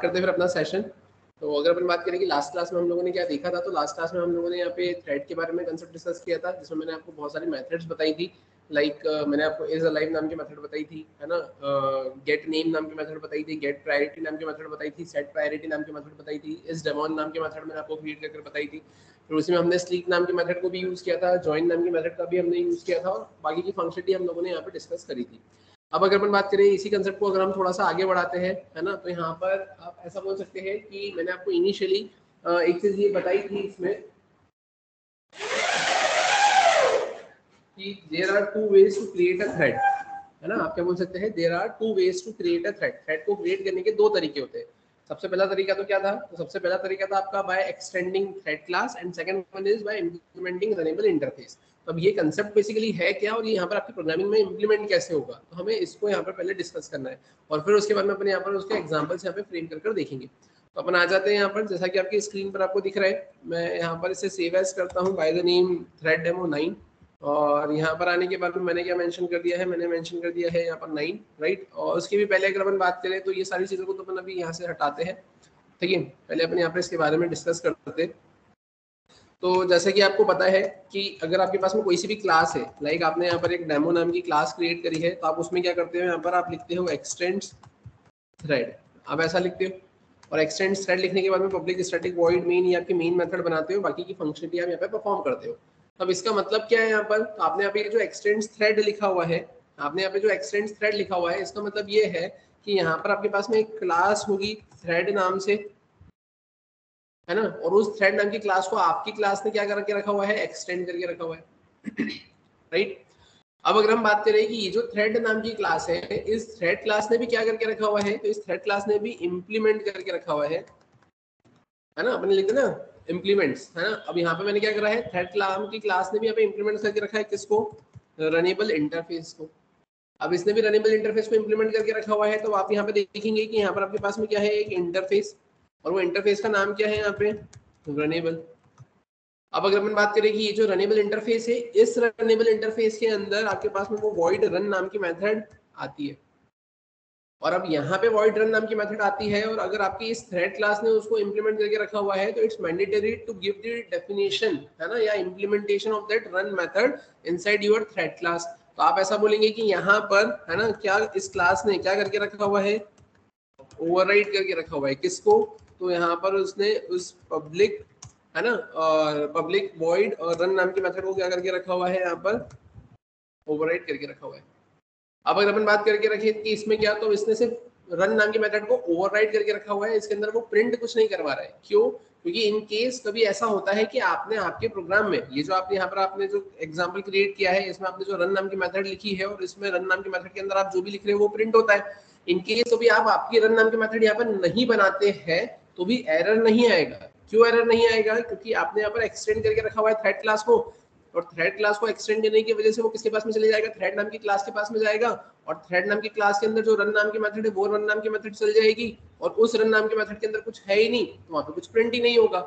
करते हैं फिर अपना सेशन। तो अगर अपन बात करें कि लास्ट क्लास में हम लोगों ने क्या देखा था, तो लास्ट क्लास में हम लोगों ने यहाँ पे थ्रेड के बारे में कंसेप्ट डिस्कस किया था, जिसमें मैंने आपको बहुत सारी मेथड्स बताई थी। मैंने आपको इज अलाइव नाम की मेथड बताई थी, है ना, गेट नेम नाम की मेथड बताई थी, गेट प्रायोरिटी नाम की मेथड बताई थी, सेट प्रायोरिटी नाम की मेथड बताई थी, इस डेमोन नाम की मेथड मैंने आपको क्रिएट करके बताई थी। फिर उसी में हमने स्लीक नाम की मेथड को भी यूज किया था, जॉइन नाम की मेथड का भी हमने यूज किया था, और बाकी की फंक्शनलिटी हम लोगों ने यहाँ पे डिस्कस करी थी। अब अगर अपन बात करें इसी कंसेप्ट को अगर हम थोड़ा सा आगे बढ़ाते हैं, है ना, तो यहाँ पर आप ऐसा बोल सकते हैं कि मैंने आपको इनिशियली एक चीज ये बताई थी इसमें कि there are two ways to create a thread, है ना। आप क्या बोल सकते हैं, there are two ways to create a thread. Thread को क्रिएट करने के दो तरीके होते हैं। सबसे पहला तरीका तो क्या था, तो सबसे पहला तरीका था आपका by extending thread class, and second one is by implementing runnable interface. तो अब ये कंसेप्ट बेसिकली है क्या, और ये यहाँ पर आपकी प्रोग्रामिंग में इंप्लीमेंट कैसे होगा, तो हमें इसको यहाँ पर पहले डिस्कस करना है, और फिर उसके बाद में अपन यहाँ पर उसके एग्जाम्पल्स यहाँ पे फ्रेम कर देखेंगे। तो अपन आ जाते हैं यहाँ पर, जैसा कि आपकी स्क्रीन पर आपको दिख रहा है, मैं यहाँ पर इसे सेव एज करता हूँ by the name thread demo 9। और यहाँ पर आने के बाद मैंने क्या मेंशन कर दिया है, मैंने मेंशन कर दिया है यहाँ पर 9, राइट। और उसके भी पहले अगर अपन बात करें तो ये सारी चीज़ों को तो अपन अभी यहाँ से हटाते हैं, ठीक है। पहले अपन यहाँ पर इसके बारे में डिस्कस करते हैं। तो जैसे कि आपको पता है कि अगर आपके पास में कोई सी भी क्लास है, लाइक आपने यहाँ पर एक डेमो नाम की क्लास क्रिएट करी है, तो आप उसमें क्या करते हो, यहाँ पर आप लिखते हो एक्सटेंड्स थ्रेड, आप ऐसा लिखते हो। और एक्सटेंड्स थ्रेड लिखने के बाद में पब्लिक स्टैटिक वॉइड मेन, ये आपकी मेन मेथड बनाते हो, बाकी की फंक्शनलिटी आप यहाँ पे परफॉर्म करते हो। अब इसका मतलब क्या है यहाँ पर, तो आपने यहाँ पे जो एक्सटेंड्स थ्रेड लिखा हुआ है, आपने यहाँ पे जो एक्सटेंड्स थ्रेड लिखा हुआ है, इसका मतलब ये है कि यहाँ पर आपके पास में एक क्लास होगी थ्रेड नाम से, है ना, और उस थ्रेड नाम की क्लास को आपकी क्लास ने क्या करके रखा हुआ है, एक्सटेंड करके रखा हुआ है, राइट। अब अगर हम बात करें कि ये जो थ्रेड नाम की क्लास है, इस थ्रेड क्लास ने भी क्या करके रखा हुआ है, तो इस थ्रेड क्लास ने भी इंप्लीमेंट करके रखा हुआ है ना, अपने लिखते ना इंप्लीमेंट्स, है ना। अब यहाँ पे मैंने क्या करा है, थ्रेड नाम की क्लास ने भी यहाँ पे इंप्लीमेंट करके रखा है किसको, रनेबल इंटरफेस को। अब इसने भी रनेबल इंटरफेस को इंप्लीमेंट करके रखा हुआ है, तो आप यहाँ पे देखेंगे कि यहाँ पर आपके पास में क्या है, एक इंटरफेस, और वो इंटरफेस का नाम क्या है यहाँ पे, रनेबल। अब अगर अपन बात करें कि ये जो रनेबल इंटरफेस है, इस रनेबल इंटरफेस के अंदर आपके पास में वो वॉइड रन नाम की मेथड आती है, और अब यहाँ पे वॉइड रन नाम की मेथड आती है, और अगर आपकी इस थ्रेड क्लास ने उसको इंप्लीमेंट करके रखा हुआ है, तो it's mandatory to give the definition, है ना, या implementation of that run method inside your thread class. तो आप ऐसा बोलेंगे कि यहाँ पर, है ना, क्या इस क्लास ने क्या करके रखा हुआ है, ओवरराइड करके रखा हुआ है किसको, तो यहाँ पर उसने उस पब्लिक, है ना, और पब्लिक वॉइड और रन नाम की मेथड को क्या करके रखा हुआ है, यहाँ पर ओवरराइड करके रखा हुआ है। अब अगर अपन बात करके रखें कि इसमें क्या, तो इसने सिर्फ रन नाम की मेथड को ओवरराइड करके रखा हुआ है, इसके अंदर वो प्रिंट कुछ नहीं करवा रहा है। क्यों, क्योंकि इन केस कभी ऐसा होता है कि आपने आपके प्रोग्राम में ये जो आपने यहाँ पर आपने जो एग्जांपल क्रिएट किया है, इसमें आपने जो रन नाम की मेथड लिखी है, और इसमें रन नाम की मेथड के अंदर आप जो भी लिख रहे हो वो प्रिंट होता है। इन केस कभी आप आपकी रन नाम की मेथड यहाँ पर नहीं बनाते हैं, तो भी एरर नहीं आएगा। क्यों एरर नहीं आएगा, क्योंकि आपने यहाँ पर एक्सटेंड करके रखा हुआ है थ्रेड क्लास को, और थ्रेड क्लास को एक्सटेंड करने की वजह से वो किसके पास में चले जाएगा, थ्रेड नाम की क्लास के पास में जाएगा, और थ्रेड नाम की क्लास के अंदर जो रन नाम की मेथड है वो रन नाम की मेथड चल जाएगी, और उस रन नाम की मेथड के अंदर कुछ है ही नहीं, तो वहां पे कुछ प्रिंट ही नहीं होगा।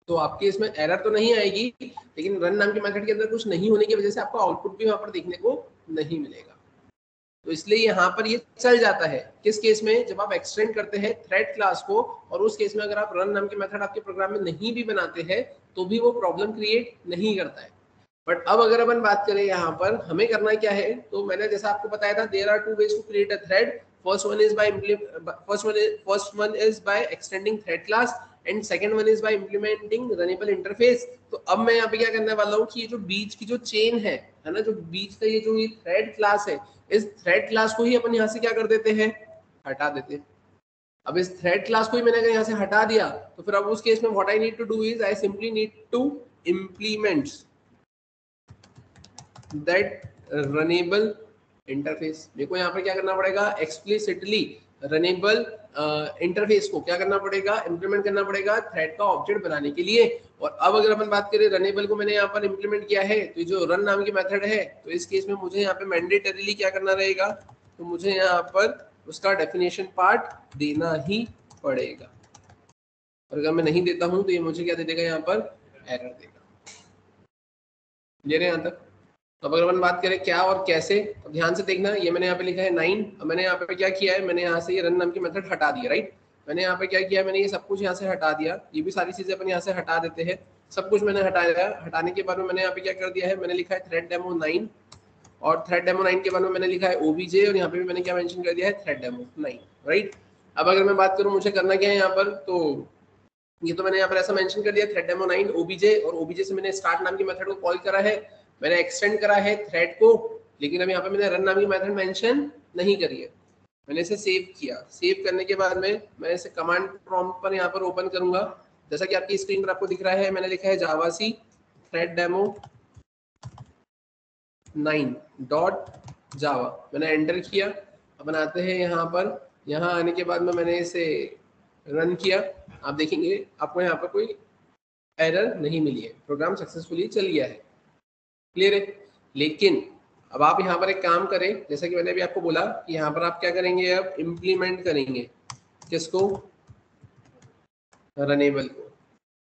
तो आपके इसमें एरर तो नहीं आएगी, लेकिन रन नाम की मेथड के अंदर कुछ नहीं होने की वजह से आपको आउटपुट भी वहां पर देखने को नहीं मिलेगा। तो इसलिए यहाँ पर ये चल जाता है किस केस में, जब आप एक्सटेंड करते हैं थ्रेड क्लास को, और उस केस में अगर आप रन नाम की मेथड आपके प्रोग्राम में नहीं भी बनाते हैं, तो भी वो प्रॉब्लम क्रिएट नहीं करता है। बट अब अगर अपन बात करें यहाँ पर हमें करना क्या है, तो मैंने जैसा आपको बताया था, there are two ways to create a thread. First one is by extending thread class, and second one is by implementing runnable interface. तो अब मैं यहाँ पे क्या करने वाला हूँ कि ये जो बीच की जो चेन है ना, जो बीच का ये जो ये थ्रेड क्लास है, इस थ्रेड क्लास को ही अपन यहाँ से क्या कर देते हैं, हटा देते हैं। अब इस थ्रेड क्लास को ही मैंने अगर यहाँ से हटा दिया, तो फिर अब उस केस में what I need to do is I simply need to implement that runnable interface. देखो यहाँ पर क्या करना पड़ेगा, एक्सप्लिसिटली रनेबल इंटरफेस को क्या करना पड़ेगा, इंप्लीमेंट करना पड़ेगा थ्रेड का ऑब्जेक्ट बनाने के लिए। और अब अगर अपन बात करें रनेबल को मैंने यहाँ पर इंप्लीमेंट किया है, तो जो रन नाम की मेथड है, तो इस केस में मुझे यहाँ पे मैंडेटरीली क्या करना रहेगा, तो मुझे यहाँ पर उसका डेफिनेशन पार्ट देना ही पड़ेगा। और अगर मैं नहीं देता हूँ तो ये मुझे क्या दे देगा, यहाँ पर एरर देगा। ले रहे हैं यहाँ तक। तो अगर अपन बात करें क्या और कैसे, तो ध्यान से देखना, ये मैंने यहाँ पे लिखा है 9। अब मैंने यहाँ पे क्या किया है, मैंने यहाँ से ये रन नाम की मेथड हटा दी है, राइट। मैंने यहाँ पे क्या किया, मैंने ये सब कुछ यहाँ से हटा दिया, ये भी सारी चीजें अपन यहाँ से हटा देते हैं, सब कुछ मैंने हटाया। हटाने के बाद में मैंने यहाँ पे क्या कर दिया है, मैंने लिखा है थ्रेड डेमो 9 और थ्रेड डेमो 9 के बाद में मैंने लिखा है ओबीजे और यहाँ पे भी मैंने क्या मेंशन कर दिया है थ्रेड डेमो 9, राइट। अब अगर मैं बात करूँ मुझे करना क्या है यहाँ पर, तो ये तो मैंने यहाँ पर ऐसा मेंशन कर दिया थ्रेड डेमो 9 ओबीजे, और ओबीजे से मैंने स्टार्ट नाम की मेथड को कॉल करा है, मैंने एक्सटेंड करा है थ्रेड को, लेकिन अब यहाँ पे मैंने रन नाम की मेथड मेंशन नहीं करी है। मैंने इसे सेव किया, सेव करने के बाद में मैं इसे कमांड प्रॉम्प्ट पर यहाँ पर ओपन करूंगा, जैसा कि आपकी स्क्रीन पर आपको दिख रहा है, मैंने लिखा है जावासी थ्रेड डेमो 9.java, मैंने एंटर किया। अपन आते हैं यहाँ पर, यहाँ आने के बाद में मैंने इसे रन किया, आप देखेंगे आपको यहाँ पर कोई एरर नहीं मिली है, प्रोग्राम सक्सेसफुली चल गया है, क्लियर है। लेकिन अब आप यहाँ पर एक काम करें, जैसा कि मैंने अभी आपको बोला कि यहाँ पर आप क्या करेंगे, अब इम्प्लीमेंट करेंगे किसको, रनेबल को।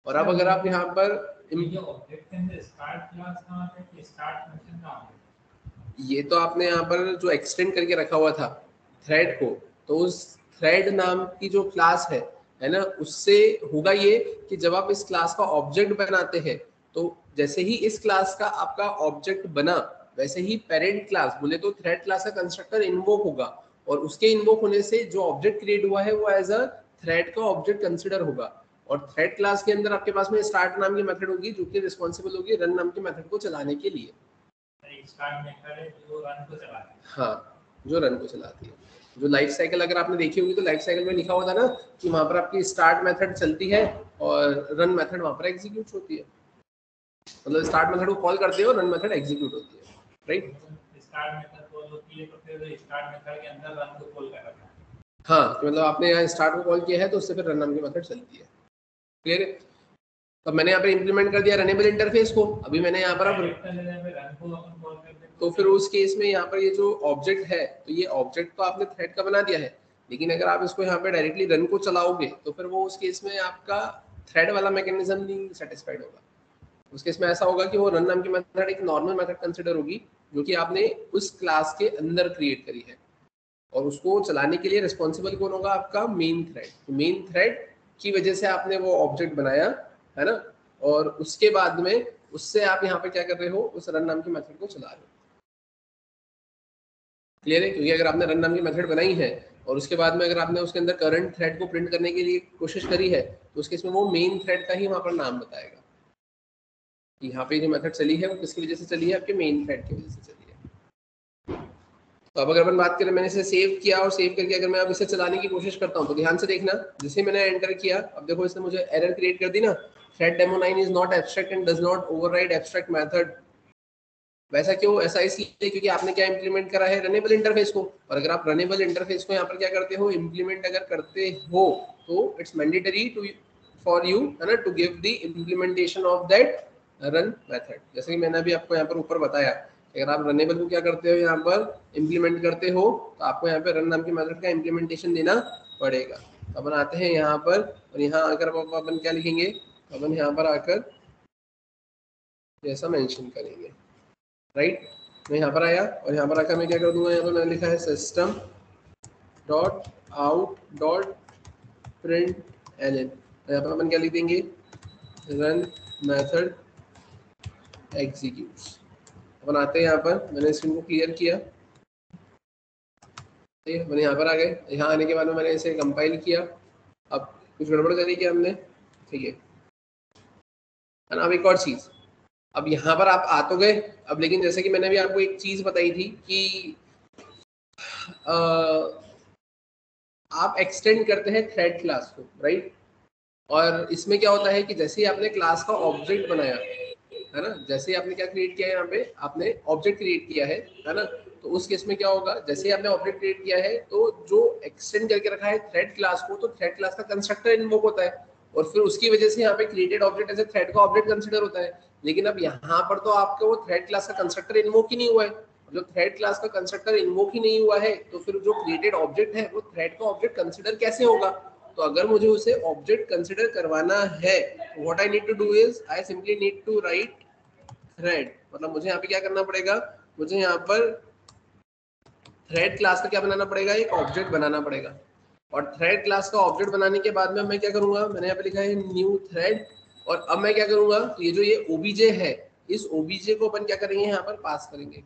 और अब अगर आप यहाँ पर ये तो आपने यहाँ पर जो एक्सटेंड करके रखा हुआ था थ्रेड को, तो उस थ्रेड नाम की जो क्लास है ना, उससे होगा ये कि जब आप इस क्लास का ऑब्जेक्ट बनाते हैं, तो जैसे ही इस क्लास का आपका ऑब्जेक्ट बना, वैसे ही पेरेंट क्लास बोले तो थ्रेड क्लास का कंस्ट्रक्टर इन्वोक होगा, और उसके इन्वोक होने से जो ऑब्जेक्ट क्रिएट हुआ है वो एज अ थ्रेड का ऑब्जेक्ट कंसिडर होगा। और थ्रेड क्लास के अंदर आपके पास में स्टार्ट नाम की मेथड होगी जो कि रिस्पॉन्सिबल होगी रन नाम की मेथड को चलाने के लिए। स्टार्ट मेथड है जो रन को चलाती है, हाँ, जो रन को चलाती है। जो लाइफ साइकिल अगर आपने देखी होगी तो लाइफ साइकिल में लिखा हुआ था ना कि वहां पर आपकी स्टार्ट मेथड चलती है और रन मेथड वहां पर एग्जीक्यूट होती है, मतलब स्टार्ट मेथड को कॉल करते हो, रन मेथड एग्जीक्यूट होती है, राइट। स्टार्ट मेथड कॉल होती है तो फिर स्टार्ट मेथड के अंदर रन को कॉल कर रहा है, हाँ, तो मतलब आपने यहाँ स्टार्ट को कॉल किया है तो उससे फिर रन नाम की मेथड चलती है, क्लियर है। तो मैंने यहाँ पे इंप्लीमेंट कर दिया रनेबल इंटरफेस को, अभी मैंने यहाँ पर तो फिर उस केस में यहाँ पर ये जो ऑब्जेक्ट है, तो ये ऑब्जेक्ट तो आपने थ्रेड का बना दिया है, लेकिन अगर आप इसको यहाँ पे डायरेक्टली रन को चलाओगे तो फिर वो उस केस में आपका थ्रेड वाला मैकेनिज्म नहीं सेटिस्फाइड होगा। उस केस में ऐसा होगा कि वो रन नाम की मेथड एक नॉर्मल मेथड कंसिडर होगी जो कि आपने उस क्लास के अंदर क्रिएट करी है, और उसको चलाने के लिए रिस्पॉन्सिबल कौन होगा, आपका मेन थ्रेड। मेन थ्रेड की वजह से आपने वो ऑब्जेक्ट बनाया है ना, और उसके बाद में उससे आप यहाँ पे क्या कर रहे हो, उस रन नाम की मेथड को चला रहे हो, क्लियर है। क्योंकि अगर आपने रन नाम की मेथड बनाई है और उसके बाद में अगर आपने उसके अंदर करंट थ्रेड को प्रिंट करने के लिए कोशिश करी है, तो उसके इसमें वो मेन थ्रेड का ही वहाँ पर नाम बताएगा कि यहाँ पे जो मेथड चली है वो किसकी वजह से चली है, आपके मेन थ्रेड की वजह से चली है। तो अब अगर अपन बात करें, मैंने इसे सेव किया और सेव करके अगर मैं अब इसे चलाने की कोशिश करता हूँ तो ध्यान से देखना, जैसे मैंने एंटर किया, अब देखो इसने मुझे एरर क्रिएट कर दी ना, thread demo 9 is not abstract and does not override abstract method. वैसा क्यों, ऐसा इसलिए क्योंकि आपने क्या इंप्लीमेंट करा है, रनेबल इंटरफेस को। और अगर आप रनेबल इंटरफेस को यहाँ पर क्या करते हो, इंप्लीमेंट अगर करते हो तो it's mandatory to for you है ना to give the implementation of that run method. जैसे कि मैंने अभी आपको यहाँ पर ऊपर बताया, अगर आप रनेबल को क्या करते हो, यहाँ पर इम्प्लीमेंट करते हो तो आपको यहाँ पे रन नाम के मेथड का इम्प्लीमेंटेशन देना पड़ेगा। तो अपन आते हैं यहाँ पर, और यहाँ आकर अपन क्या लिखेंगे, अपन यहाँ पर आकर जैसा मेंशन करेंगे, राइट। मैं यहाँ पर आया और यहाँ पर आकर मैं क्या कर दूंगा, यहाँ पर मैंने लिखा है system dot out dot print LN, यहाँ पर अपन क्या लिख देंगे, रन मेथड एग्जीक्यूट्स। अपन आते हैं यहाँ पर, मैंने स्क्रीन को क्लियर किया, मैंने यहाँ पर आ गए, यहाँ आने के बाद में मैंने इसे कंपाइल किया। अब कुछ गड़बड़ करी क्या हमने, ठीक है। अब एक और चीज़, अब यहाँ पर आप आ तो गए, अब लेकिन जैसे कि मैंने भी आपको एक चीज़ बताई थी कि आप एक्सटेंड करते हैं थ्रेड क्लास को, राइट। और इसमें क्या होता है कि जैसे ही आपने क्लास का ऑब्जेक्ट बनाया है ना, जैसे ही आपने क्या क्रिएट किया है, यहाँ पे आपने ऑब्जेक्ट क्रिएट किया है ना, तो उस केस में क्या होगा, जैसे ही आपने ऑब्जेक्ट क्रिएट किया है तो जो एक्सटेंड करके रखा है थ्रेड क्लास को, तो थ्रेड क्लास का कंस्ट्रक्टर इन्वोक होता है, और फिर उसकी वजह से यहाँ पे created object as a thread का ऑब्जेक्ट कंसिडर होता है। लेकिन अब यहाँ पर तो आपका वो थ्रेड क्लास का कंस्ट्रक्टर इन्वोक ही नहीं हुआ है, जो थ्रेड क्लास का कंस्ट्रक्टर इन्वोक ही नहीं हुआ है, तो फिर जो क्रिएटेड ऑब्जेक्ट है वो थ्रेड का ऑब्जेक्ट कंसिडर कैसे होगा। तो अगर मुझे उसे ऑब्जेक्ट कंसिडर करवाना है, what I need to do is I simply need to write thread, मतलब मुझे यहाँ पे क्या करना पड़ेगा, मुझे यहाँ पर थ्रेड क्लास का क्या बनाना पड़ेगा, एक ऑब्जेक्ट बनाना पड़ेगा। और थ्रेड क्लास का ऑब्जेक्ट बनाने के बाद में मैं क्या करूंगा, मैंने यहाँ पे लिखा है न्यू थ्रेड, और अब मैं क्या करूंगा, ये जो ये ओबीजे है, इस ओबीजे को अपन क्या करेंगे, यहाँ पर पास करेंगे।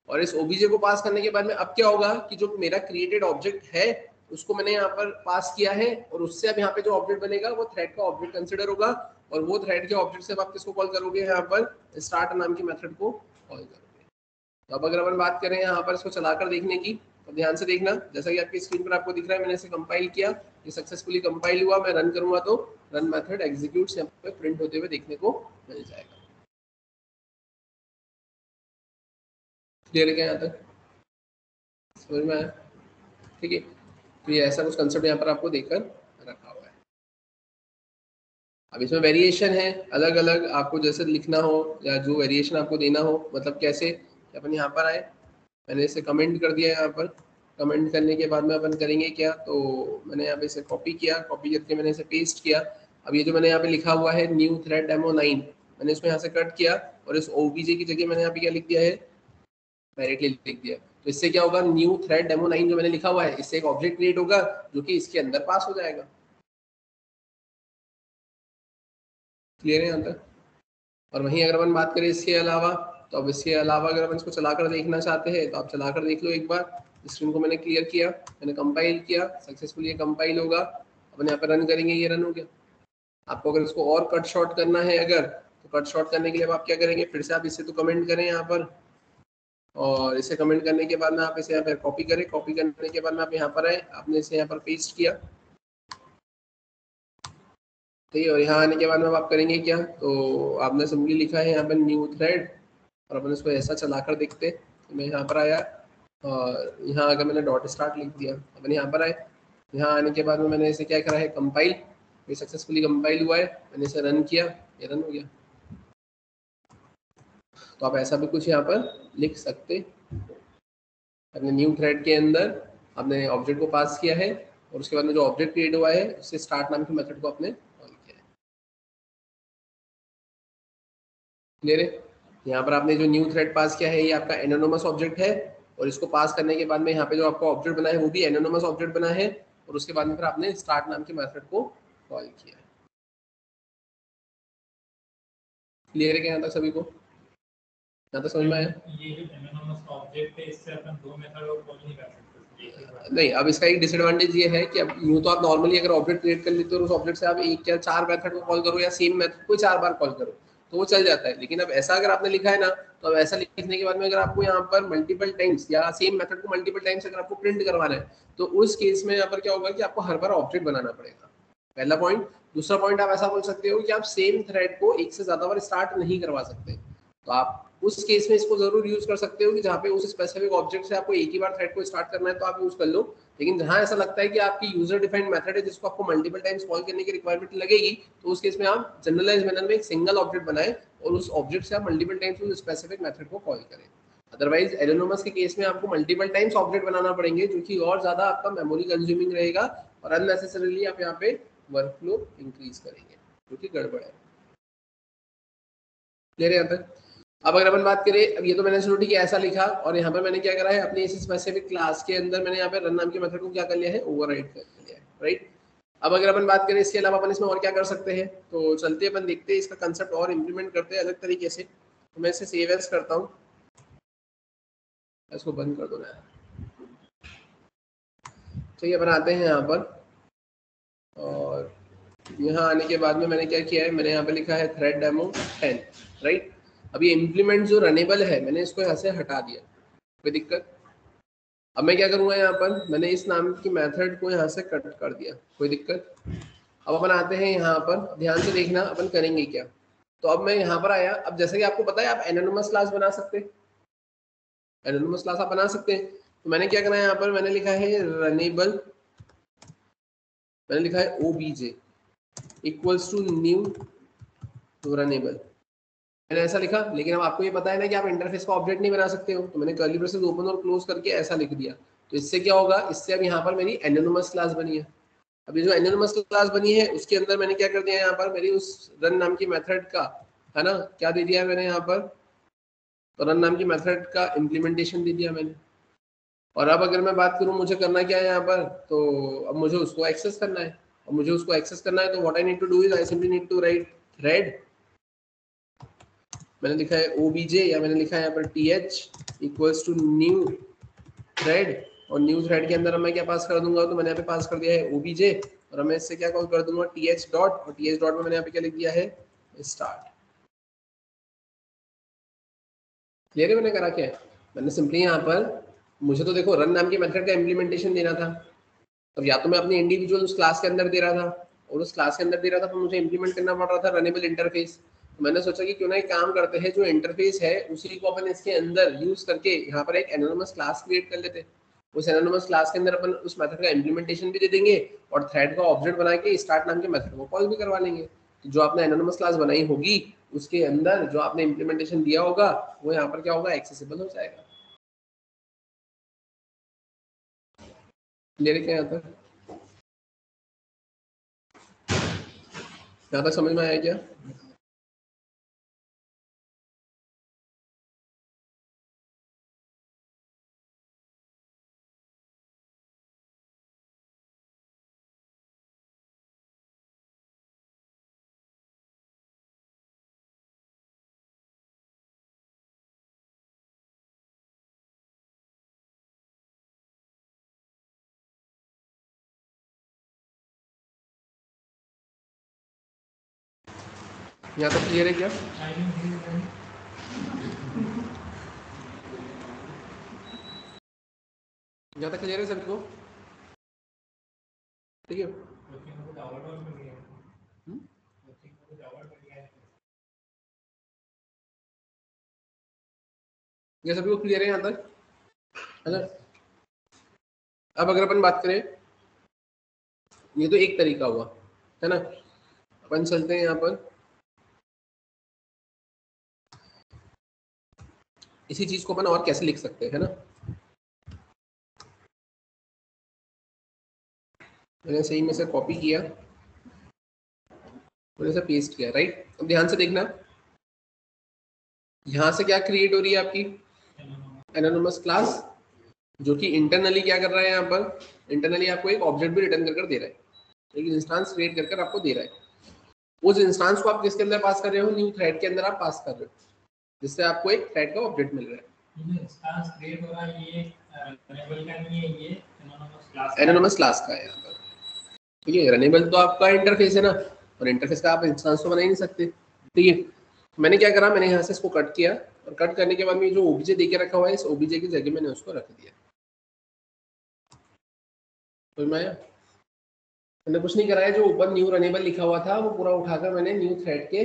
और इस ओबीजे को पास करने के बाद में अब क्या होगा कि जो मेरा क्रिएटेड ऑब्जेक्ट है उसको मैंने यहाँ पर पास किया है, और उससे अब यहाँ पे जो ऑब्जेक्ट बनेगा वो थ्रेड का ऑब्जेक्ट कंसिडर होगा, और वो थ्रेड के ऑब्जेक्ट से आप किसको कॉल करोगे, यहाँ पर स्टार्ट नाम की मेथड को कॉल करोगे। तो अब अगर अपन बात करें यहाँ पर इसको चलाकर देखने की, तो ध्यान से देखना, जैसा कि आपकी स्क्रीन पर आपको दिख रहा है, मैंने इसे कंपाइल किया, ये सक्सेसफुली कंपाइल हुआ, मैं रन करूंगा तो रन मेथड एग्जीक्यूट यहाँ पे प्रिंट होते हुए देखने को मिल जाएगा। क्लियर है क्या यहाँ तक, समझ में आया? ठीक है, तो ये ऐसा कुछ कंसेप्ट यहाँ पर आपको देकर रखा हुआ है। अब इसमें वेरिएशन है, अलग अलग आपको जैसे लिखना हो या जो वेरिएशन आपको देना हो, मतलब कैसे, अपन यहाँ पर आए, मैंने इसे कमेंट कर दिया, यहाँ पर कमेंट करने के बाद में अपन करेंगे क्या, तो मैंने यहाँ पे इसे कॉपी किया, कॉपी करके मैंने इसे पेस्ट किया। अब ये जो मैंने यहाँ पे लिखा हुआ है न्यू थ्रेड डेमो 9, मैंने इसको यहाँ से कट किया, और इस ओबीजे की जगह मैंने यहाँ पे क्या लिख दिया है, डायरेक्टली लिख दिया। तो इससे क्या होगा, न्यू थ्रेड डेमो 9 जो मैंने लिखा हुआ है, इससे एक ऑब्जेक्ट क्रिएट होगा जो कि इसके अंदर पास हो जाएगा। क्लियर है यहाँ तक? और वहीं अगर अपन बात करें इसके अलावा, तो अब इसके अलावा अगर अपन इसको चलाकर देखना चाहते हैं तो आप चलाकर देख लो एक बार। स्क्रीन को मैंने क्लियर किया, मैंने कंपाइल किया, सक्सेसफुली ये कंपाइल होगा, अपन यहाँ पर रन करेंगे, ये रन हो गया। आपको अगर इसको और कट शॉर्ट करना है अगर, तो कट शॉर्ट करने के लिए आप क्या करेंगे, फिर से आप इसे तो कमेंट करें यहाँ पर, और इसे कमेंट करने के बाद में आप इसे यहाँ पर कॉपी करें, कॉपी करने के बाद में आप यहाँ पर आए, आपने इसे यहाँ पर पेस्ट किया, ठीक है। और यहाँ आने के बाद में आप करेंगे क्या, तो आपने सिंपली लिखा है यहाँ पर न्यू थ्रेड, और अपन इसको ऐसा चलाकर देखते। तो मैं यहाँ पर आया, और यहाँ आकर मैंने डॉट स्टार्ट लिख दिया, अपन यहाँ पर आए, यहाँ आने के बाद में मैंने इसे क्या करा है, कंपाइल, ये सक्सेसफुली कंपाइल हुआ है, मैंने इसे रन किया, ये रन हो गया। तो आप ऐसा भी कुछ यहाँ पर लिख सकते, अपने न्यू थ्रेड के अंदर आपने ऑब्जेक्ट को पास किया है, और उसके बाद में जो ऑब्जेक्ट क्रिएट हुआ है उससे स्टार्ट नाम के मेथड को आपने कॉल किया है। क्लियर है? यहाँ पर आपने जो न्यू थ्रेड पास किया है ये आपका एनोनिमस ऑब्जेक्ट है, और इसको पास करने के बाद में यहाँ पे जो आपका ऑब्जेक्ट बना है वो भी एनोनिमस ऑब्जेक्ट बना है, और उसके बाद में फिर आपने स्टार्ट नाम के मेथड को कॉल किया है। क्लियर है क्या यहाँ तक सभी को? यहाँ तक समझ में आया? ये जो एनोनिमस ऑब्जेक्ट है इससे अपन दो मेथड को कॉल नहीं कर सकते। नहीं, अब इसका एक डिसएडवांटेज ये है कि अब यूं तो आप नॉर्मली अगर ऑब्जेक्ट क्रिएट कर लेते हो उस ऑब्जेक्ट से आप एक या चार मेथड को कॉल करो, या सेम मेथड को 4 बार कॉल करो तो वो चल जाता है। लेकिन अब ऐसा अगर आपने लिखा है ना, तो अब ऐसा लिखने के बाद में अगर आपको यहाँ पर मल्टीपल टाइम्स या सेम मेथड को मल्टीपल टाइम्स अगर आपको प्रिंट करवाना है, तो उस केस में यहाँ पर क्या होगा कि आपको हर बार ऑब्जेक्ट बनाना पड़ेगा, पहला पॉइंट। दूसरा पॉइंट, आप ऐसा बोल सकते हो कि आप सेम थ्रेड को एक से ज्यादा बार स्टार्ट नहीं करवा सकते, तो आप उस केस में इसको जरूर यूज कर सकते हो कि जहाँ पे उस स्पेसिफिक ऑब्जेक्ट से आपको एक ही बार थ्रेड को स्टार्ट करना है तो आप यूज कर लो। लेकिन जहाँ ऐसा लगता है कि आपकी यूजर डिफाइंड मेथड है जिसको आपको मल्टीपल टाइम्स कॉल करने की रिक्वायरमेंट लगेगी, तो उस केस में आप जनरलाइज मैनर में एक सिंगल ऑब्जेक्ट बनाए और उस ऑब्जेक्ट से आप मल्टीपल टाइम्स उस स्पेसिफिक मेथड को कॉल करें। अदरवाइज एनोनिमस के केस में आपको मल्टीपल टाइम्स ऑब्जेक्ट बनाना पड़ेंगे, जो कि और ज्यादा आपका मेमोरी कंज्यूमिंग रहेगा, और अननेसेसरीली आप यहाँ पे वर्कफ्लो इंक्रीज करेंगे, जो कि गड़बड़ है। क्लियर है यहाँ तक? अब अगर अपन बात करें, अब ये तो मैंने ठीक है ऐसा लिखा, और यहाँ पर मैंने क्या करा है, अपने इस स्पेसिफिक क्लास के अंदर मैंने यहाँ पे रन नाम के मेथड को क्या कर लिया है, ओवरराइड कर लिया है, राइट। अब अगर अपन बात करें इसके अलावा अपन इसमें और क्या कर सकते हैं, तो चलते अपन देखते हैं इसका कंसेप्ट और इम्प्लीमेंट करते हैं अलग तरीके से। तो मैं इसे सेव एज करता हूँ, इसको बंद कर दो ना। ठीक है, अपन आते हैं यहाँ पर, और यहाँ आने के बाद में मैंने क्या किया है, मैंने यहाँ पे लिखा है थ्रेड डेमो 10, राइट। अब ये इम्प्लीमेंट जो रनेबल है मैंने इसको यहाँ से हटा दिया, कोई दिक्कत? अब मैं क्या करूंगा, यहाँ पर मैंने इस नाम की मेथड को यहाँ से कट कर दिया, कोई दिक्कत? अब अपन आते हैं यहाँ पर, ध्यान से देखना अपन करेंगे क्या। तो अब मैं यहाँ पर आया, अब जैसे कि आपको पता है आप एनोनिमस क्लास बना सकते हैं, एनोनिमस क्लास आप बना सकते हैं। तो मैंने क्या करना है, यहाँ पर मैंने लिखा है रनेबल, मैंने लिखा है OBJ equals to new runnable, मैंने ऐसा लिखा। लेकिन अब आपको ये पता है ना कि आप इंटरफेस का ऑब्जेक्ट नहीं बना सकते हो, तो मैंने कर्ली ब्रेसेस ओपन और क्लोज करके ऐसा लिख दिया। तो इससे क्या होगा, इससे अब यहाँ पर मेरी एनोनिमस क्लास बनी है। अब ये जो एनोनिमस क्लास बनी है उसके अंदर मैंने क्या कर दिया, यहाँ पर मेरी उस रन नाम की मेथड का, है ना, क्या दे दिया है मैंने यहाँ पर, तो रन नाम की मेथड का इम्प्लीमेंटेशन दे दिया मैंने। और अब अगर मैं बात करूं मुझे करना क्या है यहाँ पर, तो अब मुझे उसको एक्सेस करना है, और मुझे उसको एक्सेस करना है तो what I need to do is I simply need to write thread, मैंने लिखा है obj या मैंने लिखा है यहाँ पर th equals to new thread, और न्यू थ्रेड के अंदर मैं क्या पास कर दूंगा, तो मैंने यहाँ पे पास कर दिया है obj, और मैं इससे क्या कॉल कर दूंगा th डॉट, और th डॉट में मैंने यहाँ पे क्या लिख दिया है स्टार्ट। क्लियर है मैंने करा क्या है, मैंने सिंपली यहाँ पर, मुझे तो देखो रन नाम के मेथड का इम्प्लीमेंटेशन देना था, अब या तो मैं अपनी इंडिविजुअल उस क्लास के अंदर दे रहा था, और उस क्लास के अंदर दे रहा था तो मुझे इंप्लीमेंट करना पड़ रहा था रनेबल इंटरफेस, तो मैंने सोचा कि क्यों ना एक काम करते हैं, जो इंटरफेस है उसी को अपन इसके अंदर यूज करके यहाँ पर एक एनोनिमस क्लास क्रिएट कर लेते हैं, उस एनोनिमस क्लास के अंदर अपन उस मेथड का इम्प्लीमेंटेशन भी दे देंगे, और थ्रेड का ऑब्जेक्ट बना के स्टार्ट नाम के मेथड को कॉल भी करवा लेंगे, तो जो आपने एनोनिमस क्लास बनाई होगी उसके अंदर जो आपने इम्प्लीमेंटेशन दिया होगा वो यहाँ पर क्या होगा, एक्सेसिबल हो जाएगा। क्लियर है क्या यहाँ तक, यहाँ तक समझ में आया क्या? यहाँ तक क्लियर है क्या? यहाँ तक क्लियर है सबको? ठीक है। ये सभी को क्लियर है यहाँ तक, है ना? अब अगर अपन बात करें, ये तो एक तरीका हुआ, है ना, अपन चलते हैं यहाँ पर, इसी चीज को अपन और कैसे लिख सकते हैं, है ना, मैंने सही में से कॉपी किया, मैंने से पेस्ट किया, राइट। अब ध्यान से देखना, यहाँ से क्या क्रिएट हो रही है आपकी एनोनिमस क्लास, जो कि इंटरनली क्या कर रहा है, यहाँ पर इंटरनली आपको एक ऑब्जेक्ट भी रिटर्न कर दे रहा है, एक इंस्टांस क्रिएट कर आपको दे रहा है, उस इंस्टांस को आप किसके अंदर पास कर रहे हो, न्यू थ्रेड के अंदर आप पास कर रहे हो, जिससे आपको एक थ्रेड का ऑब्जेक्ट मिल रहा है। इंस्टेंस क्रिएट हो रहा है, ये रनेबल का नहीं है, ये एनोनिमस क्लास का है यहाँ पर, ठीक है। रनेबल तो आपका इंटरफेस है ना, और इंटरफेस का आप इंस्टांस तो बना ही नहीं सकते, ठीक है। मैंने क्या करा, मैंने यहाँ से इसको कट किया, और कट करने के बाद में जो ओबीजे देके रखा हुआ है, इस ओबीजे की जगह मैंने उसको रख दिया, तो मैंने कुछ नहीं करा है, जो ऊपर न्यू रनेबल लिखा हुआ था वो पूरा उठाकर मैंने न्यू थ्रेड के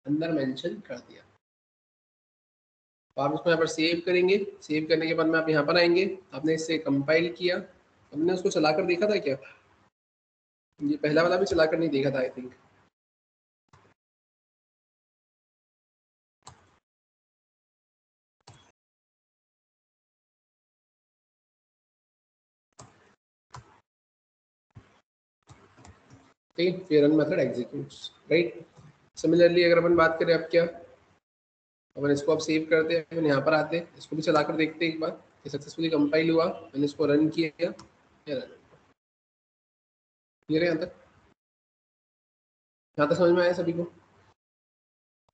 अंदर मेंशन कर दिया। तो आप इसको यहाँ पर सेव करेंगे, सेव करने के बाद में आप यहाँ पर आएंगे, आपने इसे कंपाइल किया, हमने उसको चलाकर देखा था क्या, ये पहला वाला भी चलाकर नहीं देखा था आई थिंक, ठीक है। फिर run method executes, right. Similarly अगर अपन बात करें अब क्या, अपन इसको अब सेव करते हैं, अपन यहाँ पर आते हैं, इसको भी चलाकर देखते हैं एक बार कि सक्सेसफुली कंपाइल हुआ, मैंने इसको रन किया, ये रन, क्लियर है यहाँ तक समझ में आया सभी को?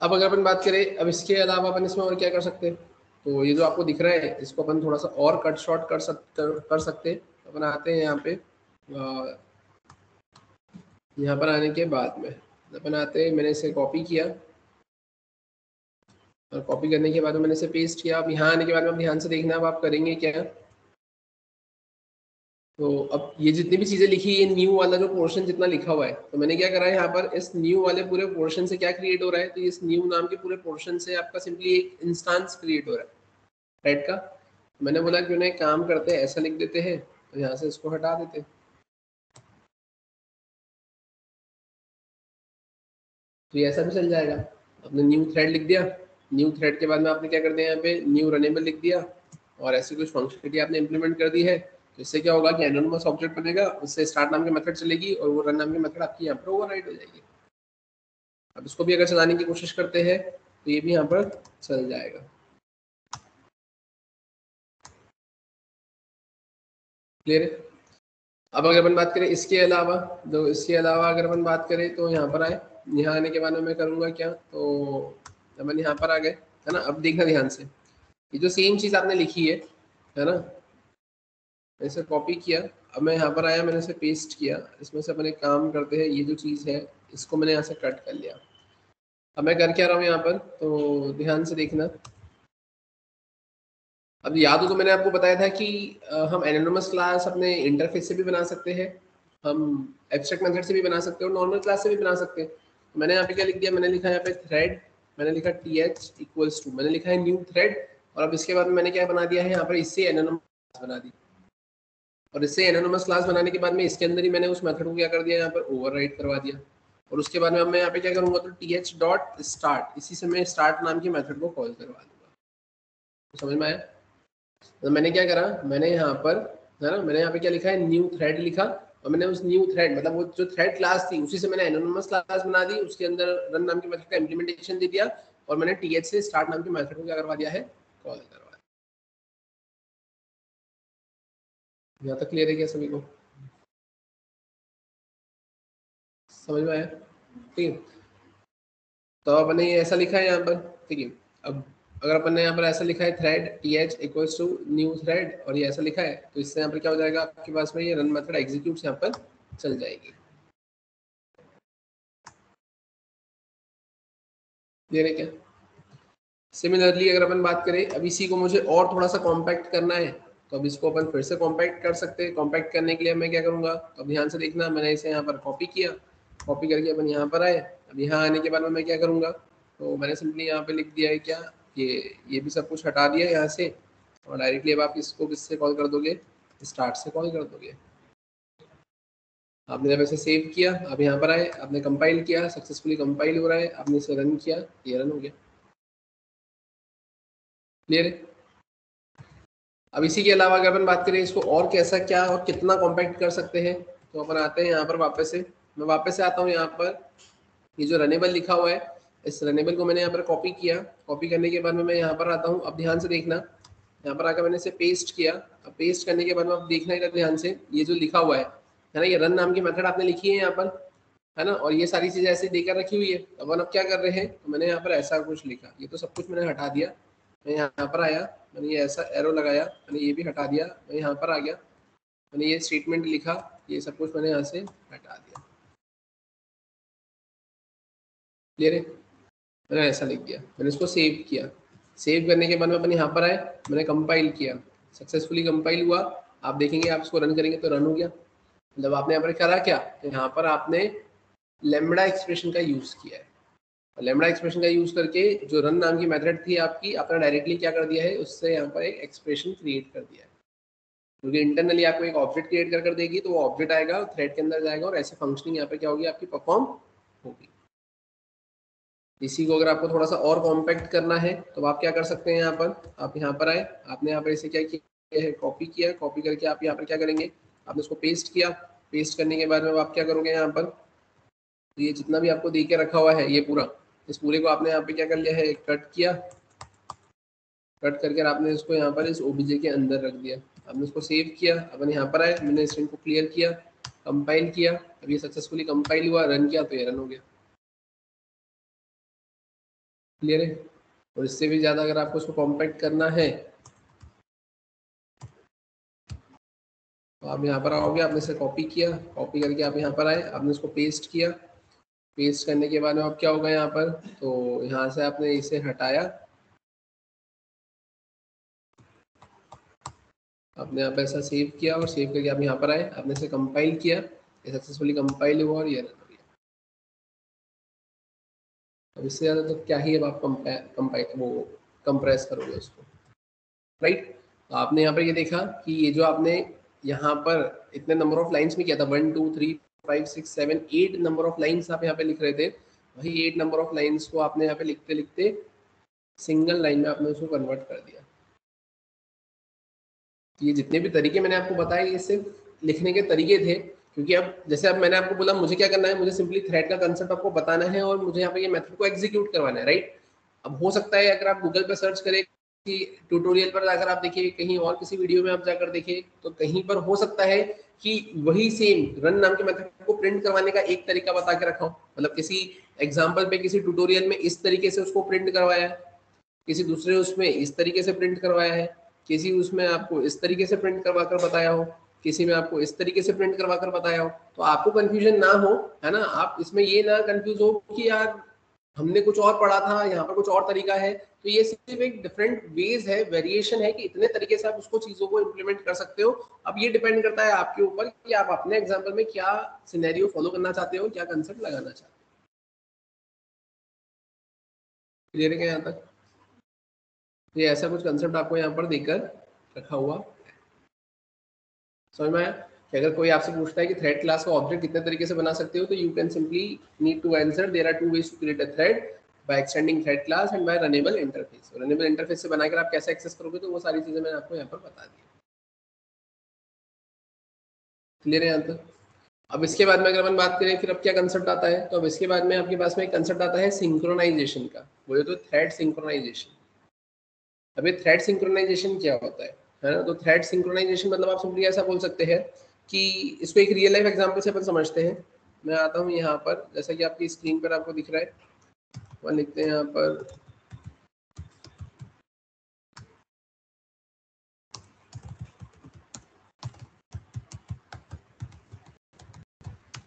अब अगर अपन बात करें, अब इसके अलावा अपन इसमें और क्या कर सकते हैं, तो ये जो आपको दिख रहा है इसको अपन थोड़ा सा और कट शॉर्ट कर सकते हैं। अपन आते हैं यहाँ पे, यहाँ पर आने के बाद में अपन आते हैं, मैंने इसे कॉपी किया, और कॉपी करने के बाद में मैंने इसे पेस्ट किया। अब यहाँ आने के बाद में ध्यान से देखना, अब आप करेंगे क्या, तो अब ये जितनी भी चीजें लिखी, ये न्यू वाला जो पोर्शन जितना लिखा हुआ है, तो मैंने क्या करा है यहाँ पर, इस न्यू वाले पूरे पोर्शन से क्या क्रिएट हो रहा है, तो इस न्यू नाम के पूरे पोर्शन से आपका सिंपली एक इंस्टांस क्रिएट हो रहा है थ्रेड का। तो मैंने बोला क्यों ना एक काम करते हैं, ऐसा लिख देते हैं, तो यहाँ से इसको हटा देते हैं, तो ये ऐसा भी चल जाएगा। आपने न्यू थ्रेड लिख दिया, न्यू थ्रेड के बाद में आपने क्या कर दिया, यहाँ पे न्यू रनेबल लिख दिया, और ऐसी कुछ फंक्शनलिटी आपने इंप्लीमेंट कर दी है, तो इससे क्या होगा कि एनोनिमस ऑब्जेक्ट बनेगा, उससे स्टार्ट नाम की मेथड चलेगी, और वो रन नाम की मेथड आपकी यहाँ पर ओवरराइड हो जाएगी। अब इसको भी अगर चलाने की कोशिश करते हैं तो ये भी यहाँ पर चल जाएगा। क्लियर है। अब अगर अपन बात करें इसके अलावा, अगर अपन बात करें तो यहाँ पर आए, यहाँ आने के बाद में मैं करूँगा क्या, तो अपन यहाँ पर आ गए, है ना। अब देखना ध्यान से, ये जो सेम चीज़ आपने लिखी है ना, ऐसे कॉपी किया, अब मैं यहाँ पर आया, मैंने इसे पेस्ट किया, इसमें से अपन एक काम करते हैं, ये जो चीज़ है इसको मैंने यहाँ से कट कर लिया। अब मैं कर क्या रहा हूँ यहाँ पर, तो ध्यान से देखना। अब याद हो तो मैंने आपको बताया था कि हम एनोनिमस क्लास अपने इंटरफेस से भी बना सकते हैं, हम एब्स्ट्रैक्ट मेथड से भी बना सकते हैं और नॉर्मल क्लास से भी बना सकते हैं। तो मैंने यहाँ पे क्या लिख दिया, मैंने लिखा यहाँ पे थ्रेड, मैंने लिखा th इक्वल्स टू, मैंने लिखा है न्यू थ्रेड, और अब इसके बाद में मैंने क्या बना दिया है यहाँ पर, इससे एनोनिमस क्लास बना दी, और इससे एनोनिमस क्लास बनाने के बाद में इसके अंदर ही मैंने उस मेथड को क्या कर दिया, यहाँ पर ओवरराइड करवा दिया। और उसके बाद में अब मैं यहाँ पे क्या करूँगा, तो th.start, इसी से मैं स्टार्ट नाम के मेथड को कॉल करवा दूंगा। तो समझ में आया। तो मैंने क्या करा, मैंने यहाँ पर, है ना, मैंने यहाँ पे क्या लिखा है, न्यू थ्रेड लिखा, और मैंने उस न्यू थ्रेड मतलब वो जो थ्रेड क्लास थी उसी से मैंने एनोनिमस क्लास बना दी, उसके अंदर रन नाम के मेथड का इम्प्लीमेंटेशन दे दिया, और मैंने th से स्टार्ट नाम के मेथड को क्या करवा दिया है, कॉल करवा दिया। यहाँ तक क्लियर है क्या सभी को, समझ में आया। ठीक है, तो अपन ने ये ऐसा लिखा है यहाँ पर, ठीक है। अब अगर अपन ने यहाँ पर ऐसा लिखा है thread th equals to new thread, और ये ऐसा लिखा है, तो इससे यहाँ पर क्या हो जाएगा, आपके पास में ये रन मेथड एग्जीक्यूट यहाँ पर चल जाएगी। क्लियर है क्या। सिमिलरली अगर अपन बात करें, अब इसी को मुझे और थोड़ा सा कॉम्पैक्ट करना है, तो अब इसको अपन फिर से कॉम्पैक्ट कर सकते हैं। कॉम्पैक्ट करने के लिए मैं क्या करूँगा, तो अब ध्यान से देखना, मैंने इसे यहाँ पर कॉपी किया, कॉपी करके अपन यहाँ पर आए। अब यहाँ आने के बाद में मैं क्या करूँगा, तो मैंने सिंपली यहाँ पे लिख दिया है क्या, ये भी सब कुछ हटा दिया यहाँ से, और डायरेक्टली अब आप इसको किससे कॉल कर दोगे, स्टार्ट से कॉल कर दोगे। आपने जब ऐसे सेव किया, अब यहाँ पर आए, आपने कंपाइल किया, सक्सेसफुली कंपाइल हो रहा है, आपने इसे रन किया, ये रन हो गया। क्लियर है। अब इसी के अलावा अगर अपन बात करें इसको और कैसा क्या और कितना कॉम्पैक्ट कर सकते हैं, तो अपन आते हैं यहाँ पर वापस से, मैं वापस से आता हूँ यहाँ पर, ये जो रनेबल लिखा हुआ है, इस रनेबल को मैंने यहाँ पर कॉपी किया, कॉपी करने के बाद में मैं यहाँ पर आता हूँ। अब ध्यान से देखना, यहाँ पर आकर मैंने इसे पेस्ट किया, अब पेस्ट करने के बाद में अब देखना इधर ध्यान से, ये जो लिखा हुआ है ना, ये रन नाम की मेथड आपने लिखी है यहाँ पर, है ना, और ये सारी चीजें ऐसे देकर रखी हुई है। अपन अब क्या कर रहे हैं, तो मैंने यहाँ पर ऐसा कुछ लिखा, ये तो सब कुछ मैंने हटा दिया, मैं यहाँ पर आया, मैंने ये ऐसा एरो लगाया, मैंने ये भी हटा दिया, मैं यहाँ पर आ गया, मैंने ये स्टेटमेंट लिखा, ये सब कुछ मैंने यहाँ से हटा दिया। क्लियर है। मैंने ऐसा लिख दिया, मैंने इसको सेव किया, सेव करने के बाद में अपन यहाँ पर आए, मैंने कंपाइल किया, सक्सेसफुली कंपाइल हुआ। आप देखेंगे, आप इसको रन करेंगे तो रन हो गया। मतलब आपने यहाँ पर करा क्या, तो यहाँ पर आपने लैम्ब्डा एक्सप्रेशन का यूज किया है, लैम्ब्डा एक्सप्रेशन का यूज करके जो रन नाम की मेथड थी आपकी, आपने डायरेक्टली क्या कर दिया है, उससे यहाँ पर एक एक्सप्रेशन क्रिएट कर दिया है, क्योंकि इंटरनली आपको एक ऑब्जेक्ट क्रिएट कर देगी, तो वो ऑब्जेक्ट आएगा, थ्रेड के अंदर जाएगा, और ऐसे फंक्शनिंग यहाँ पे क्या होगी आपकी, परफॉर्म होगी। इसी को अगर आपको थोड़ा सा और कॉम्पैक्ट करना है, तो आप क्या कर सकते हैं, यहाँ पर आप यहाँ पर आए, आपने यहाँ पर इसे क्या किया है, कॉपी किया, कॉपी करके आप यहाँ पर क्या करेंगे, आपने इसको पेस्ट किया, पेस्ट करने के बाद में आप क्या करोगे, यहाँ पर तो ये जितना भी आपको दे के रखा हुआ है, ये पूरा, इस पूरे को आपने यहाँ पे क्या कर लिया है, कट किया, कट करके आपने इसको यहाँ पर इस ओबीजे के अंदर रख दिया, आपने इसको सेव किया, अपन यहाँ पर आए, मैंने स्ट्रिंग को क्लियर किया, कंपाइल किया, अब ये सक्सेसफुली कंपाइल हुआ, रन किया, तो ये रन हो गया। क्लियर है। और इससे भी ज़्यादा अगर आपको इसको कॉम्पैक्ट करना है, तो आप यहाँ पर आओगे, आपने इसे कॉपी किया, कॉपी करके आप यहाँ पर आए, आपने इसको पेस्ट किया, पेस्ट करने के बाद में अब क्या होगा यहाँ पर, तो यहाँ से आपने इसे हटाया, आपने यहाँ पर ऐसा सेव किया, और सेव करके आप यहाँ पर आए, आपने इसे कंपाइल किया, ये सक्सेसफुली कंपाइल हुआ, और ये रन हो गया। अब इससे ज़्यादा तो क्या ही, अब आप कंप्रेस करोगे उसको, राइट। तो आपने यहाँ पर ये देखा कि ये जो आपने यहाँ पर इतने नंबर ऑफ लाइंस में किया था, 1 2 3 5 6 7 8 नंबर ऑफ लाइंस आप यहाँ पे लिख रहे थे, वही 8 नंबर ऑफ लाइंस को आपने यहाँ पे लिखते लिखते सिंगल लाइन में आपने उसको कन्वर्ट कर दिया। ये जितने भी तरीके मैंने आपको बताए, ये सिर्फ लिखने के तरीके थे, क्योंकि अब जैसे अब मैंने आपको बोला मुझे क्या करना है, मुझे सिंपली थ्रेड का कंसेप्ट आपको बताना है, और मुझे यहाँ पे ये मेथड को एग्जीक्यूट करवाना है, राइट। अब हो सकता है अगर आप गूगल पे सर्च करें ट्यूटोरियल पर जाकर आप देखिए, कहीं और किसी वीडियो में आप जाकर देखिए, तो कहीं पर हो सकता है कि वही सेम रन नाम के मेथड को प्रिंट करवाने का एक तरीका बता के रखा हो, मतलब किसी एग्जांपल पे किसी ट्यूटोरियल में इस तरीके से उसको प्रिंट करवाया है, किसी दूसरे उसमें इस तरीके से प्रिंट करवाया है, किसी उसमें आपको इस तरीके से प्रिंट करवा कर बताया हो, किसी में आपको इस तरीके से प्रिंट करवा कर बताया हो, तो आपको कंफ्यूजन ना हो, है ना, आप इसमें ये ना कंफ्यूज हो कि यार हमने कुछ और पढ़ा था, यहाँ पर कुछ और तरीका है। तो ये सिर्फ एक डिफरेंट वेज है, वेरिएशन है कि इतने तरीके से आप उसको चीजों को इम्प्लीमेंट कर सकते हो। अब ये डिपेंड करता है आपके ऊपर कि आप अपने एग्जाम्पल में क्या सिनेरियो फॉलो करना चाहते हो, क्या कंसेप्ट लगाना चाहते हो। क्लियर है क्या यहाँ तक? ये ऐसा कुछ कंसेप्ट आपको यहाँ पर देकर रखा हुआ समझ में आया कि अगर कोई आपसे पूछता है कि थ्रेड क्लास का ऑब्जेक्ट कितने तरीके से बना सकते हो, तो you can simply need to answer there are two ways to create a thread by extending thread class and by runnable interface. Runnable interface से बनाकर आप कैसे एक्सेस करोगे, तो वो सारी चीजें मैंने आपको यहाँ पर बता दी। क्लियर है यहाँ तक? अब इसके बाद में अगर अपन बात करें फिर अब क्या कंसेप्ट आता है, तो अब इसके बाद में आपके पास में एक कंसेप्ट आता है सिंक्रोनाइजेशन का, बोले तो थ्रेड सिंक्रोनाइजेशन। अब ये थ्रेड सिंक्रोनाइजेशन क्या होता है ना? तो थ्रेड सिंक्रोनाइजेशन मतलब आप सिंपली ऐसा बोल सकते हैं कि इसको एक रियल लाइफ एग्जांपल से अपन समझते हैं। मैं आता हूँ यहाँ पर, जैसा कि आपकी स्क्रीन पर आपको दिख रहा है, अपन लिखते हैं यहाँ पर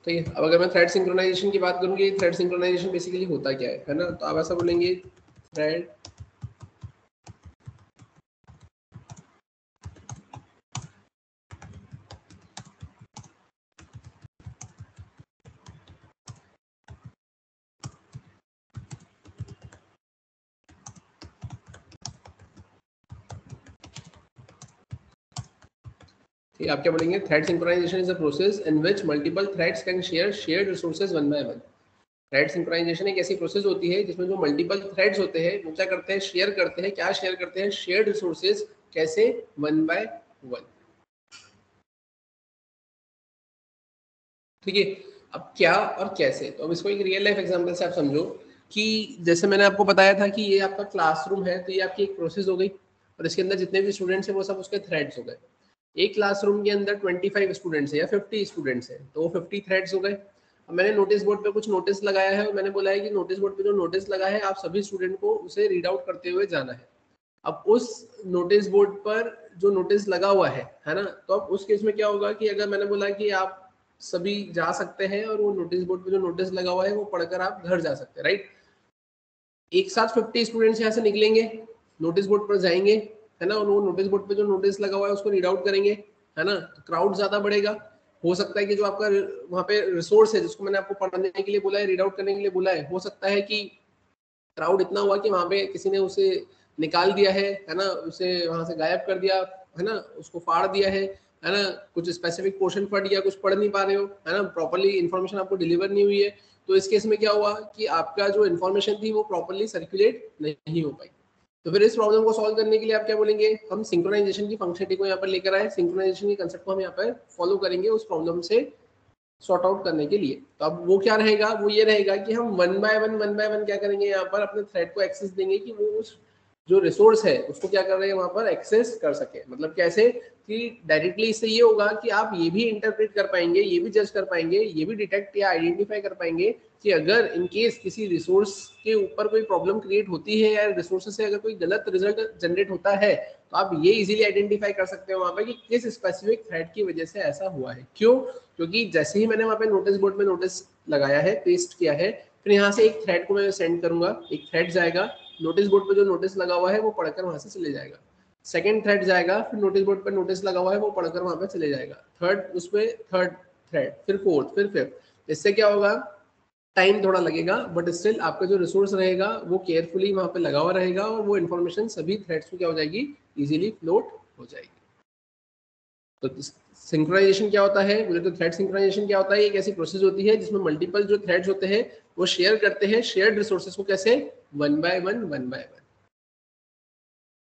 ठीक है। अब अगर मैं थ्रेड सिंक्रोनाइजेशन की बात करूँगी, थ्रेड सिंक्रोनाइजेशन बेसिकली होता क्या है ना? तो आप ऐसा बोलेंगे थ्रेड ठीक है, आप क्या बोलेंगे? Thread synchronization is a process in which multiple threads can share shared resources one by one. Thread synchronization एक ऐसी प्रोसेस होती है जिसमें जो मल्टीपल थ्रेड्स होते हैं वो क्या करते हैं? शेयर करते हैं। क्या शेयर करते हैं? Shared resources. कैसे? One by one. ठीक है। अब क्या और कैसे, तो अब इसको एक रियल लाइफ एग्जांपल से आप समझो कि जैसे मैंने आपको बताया था कि ये आपका क्लासरूम है, तो ये आपकी एक प्रोसेस हो गई और इसके अंदर जितने भी स्टूडेंट्स हैं वो सब उसके थ्रेड्स हो गए। एक क्लासरूम के अंदर 25 स्टूडेंट्स है या 50 स्टूडेंट्स हैं, तो वो 50 थ्रेड्स हो गए। अब मैंने नोटिस बोर्ड पे कुछ नोटिस लगाया है और मैंने बोला है कि नोटिस बोर्ड पे जो नोटिस लगा है आप सभी स्टूडेंट को उसे रीड आउट करते हुए जाना है। अब उस नोटिस बोर्ड पर जो नोटिस लगा हुआ है ना, तो अब उस केस में क्या होगा कि अगर मैंने बोला कि आप सभी जा सकते हैं और वो नोटिस बोर्ड पे जो नोटिस लगा हुआ है वो पढ़कर आप घर जा सकते हैं, राइट? एक साथ 50 स्टूडेंट्स यहाँ से निकलेंगे, नोटिस बोर्ड पर जाएंगे, है ना, और वो नोटिस बोर्ड पे जो नोटिस लगा हुआ है उसको रीड आउट करेंगे, है ना, तो क्राउड ज्यादा बढ़ेगा। हो सकता है कि जो आपका वहाँ पे रिसोर्स है जिसको मैंने आपको पढ़ने के लिए बोला है, रीड आउट करने के लिए बोला है, हो सकता है कि क्राउड इतना हुआ कि वहाँ पे किसी ने उसे निकाल दिया है ना, उसे वहाँ से गायब कर दिया, है ना, उसको फाड़ दिया है ना, कुछ स्पेसिफिक पोर्शन पढ़ गया, कुछ पढ़ नहीं पा रहे हो, है ना, प्रॉपर्ली इन्फॉर्मेशन आपको डिलीवर नहीं हुई है, तो इस केस में क्या हुआ कि आपका जो इन्फॉर्मेशन थी वो प्रॉपर्ली सर्कुलेट नहीं हो पाई। तो फिर इस प्रॉब्लम को सॉल्व करने के लिए आप क्या बोलेंगे? हम सिंक्रोनाइजेशन की फंक्शनलिटी को यहाँ पर लेकर आए, सिंक्रोनाइजेशन के कंसेप्ट को हम यहाँ पर फॉलो करेंगे उस प्रॉब्लम से सॉर्ट आउट करने के लिए। तो अब वो क्या रहेगा? वो ये रहेगा कि हम वन बाय वन क्या करेंगे, यहाँ पर अपने थ्रेड को एक्सेस देंगे कि वो उस जो रिसोर्स है उसको क्या कर रहे हैं, वहां पर एक्सेस कर सके। मतलब कैसे? कि डायरेक्टली इससे ये होगा कि आप ये भी इंटरप्रेट कर पाएंगे, ये भी जज कर पाएंगे, ये भी डिटेक्ट या आइडेंटिफाई कर पाएंगे कि अगर इन केस किसी रिसोर्स के ऊपर कोई प्रॉब्लम क्रिएट होती है या रिसोर्स से अगर कोई गलत रिजल्ट जनरेट होता है, तो आप ये इजीली आइडेंटिफाई कर सकते हो वहां पर कि किस स्पेसिफिक थ्रेड की वजह से ऐसा हुआ है। क्यों? क्योंकि जैसे ही मैंने वहां पे नोटिस बोर्ड में नोटिस लगाया है, पेस्ट किया है, फिर यहाँ से एक थ्रेड को मैं सेंड करूंगा, एक थ्रेड जाएगा, नोटिस बोर्ड पे जो नोटिस लगा हुआ है वो पढ़कर वहां से चले जाएगा। सेकंड थ्रेड जाएगा, फिर नोटिस बोर्ड पर नोटिस लगा हुआ है वो पढ़कर वहां पे चले जाएगा। थर्ड उसमें थर्ड थ्रेड, फिर फोर्थ, फिर फिफ्थ। इससे क्या होगा? टाइम थोड़ा लगेगा बट स्टिल आपका जो रिसोर्स रहेगा वो केयरफुली वहां पे लगा हुआ रहेगा और वो इन्फॉर्मेशन सभी थ्रेड्स को क्या हो जाएगी? इजीली फ्लोट हो जाएगी। तो सिंक्रोनाइजेशन क्या होता है? बोले तो थ्रेड सिंक्रोनाइजेशन क्या होता है? एक ऐसी प्रोसेस होती है जिसमें मल्टीपल जो थ्रेड्स होते हैं वो शेयर करते हैं शेयर्ड रिसोर्सेज को। कैसे? One by one, one by one.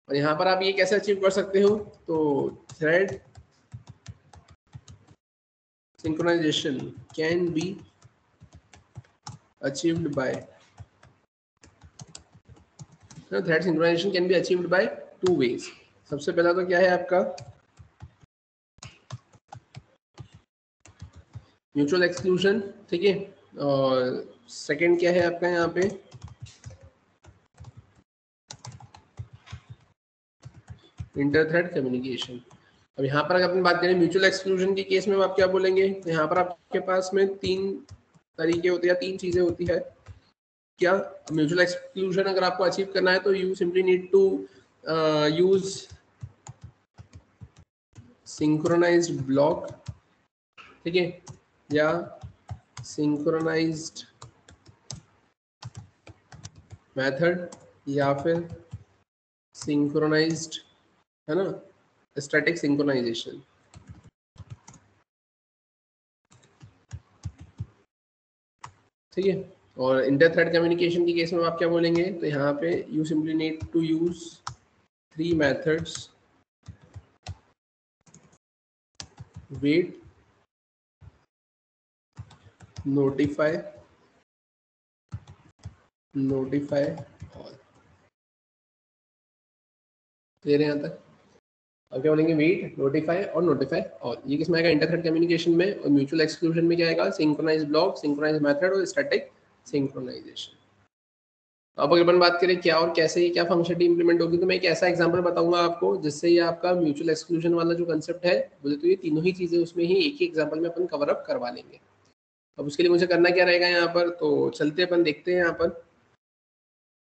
और यहाँ पर आप ये कैसे अचीव कर सकते हो? तो thread synchronization can be achieved by thread synchronization can be achieved by two ways. सबसे पहला तो क्या है आपका म्यूचुअल एक्सक्लूजन, ठीक है, और सेकंड क्या है आपका यहाँ पे इंटर थ्रेड कम्युनिकेशन। अब यहाँ पर अगर अपन बात करें म्यूचुअल एक्सक्लूजन के केस में आप क्या बोलेंगे, तो यहाँ पर आपके पास में 3 तरीके होते हैं या 3 चीजें होती है। क्या म्यूचुअल एक्सक्लूजन अगर आपको अचीव करना है तो you simply need to use synchronized block, ठीक है, या सिंक्रोनाइज्ड मेथड, या फिर सिंक्रोनाइज्ड, है ना, स्टैटिक सिंक्रोनाइजेशन। ठीक है, और इंटर थ्रेड कम्युनिकेशन के केस में आप क्या बोलेंगे, तो यहाँ पे you simply need to use 3 methods, wait, notify, notify all. Clear है यहाँ तक? अब क्या बोलेंगे, वेट, नोटिफाई और नोटिफाई ऑल। ये किसमें आएगा, इंटर थ्रेड कम्युनिकेशन में। और म्यूचुअल एक्सक्लूजन में क्या आएगा, सिंक्रोनाइज ब्लॉक, सिंक्रोनाइज मेथड और स्टैटिक सिंक्रोनाइजेशन। अब अगर अपन बात करें क्या और कैसे ये क्या फंक्शनलिटी इंप्लीमेंट होगी, तो मैं एक ऐसा एग्जांपल बताऊंगा आपको जिससे ये आपका म्यूचुअल एक्सक्लूजन वाला जो कंसेप्ट है, बोले तो ये तीनों ही चीजें उसमें ही एक ही एग्जांपल में अपन कवर अप करवा लेंगे। अब उसके लिए मुझे करना क्या रहेगा यहाँ पर, तो चलते अपन देखते हैं यहाँ पर।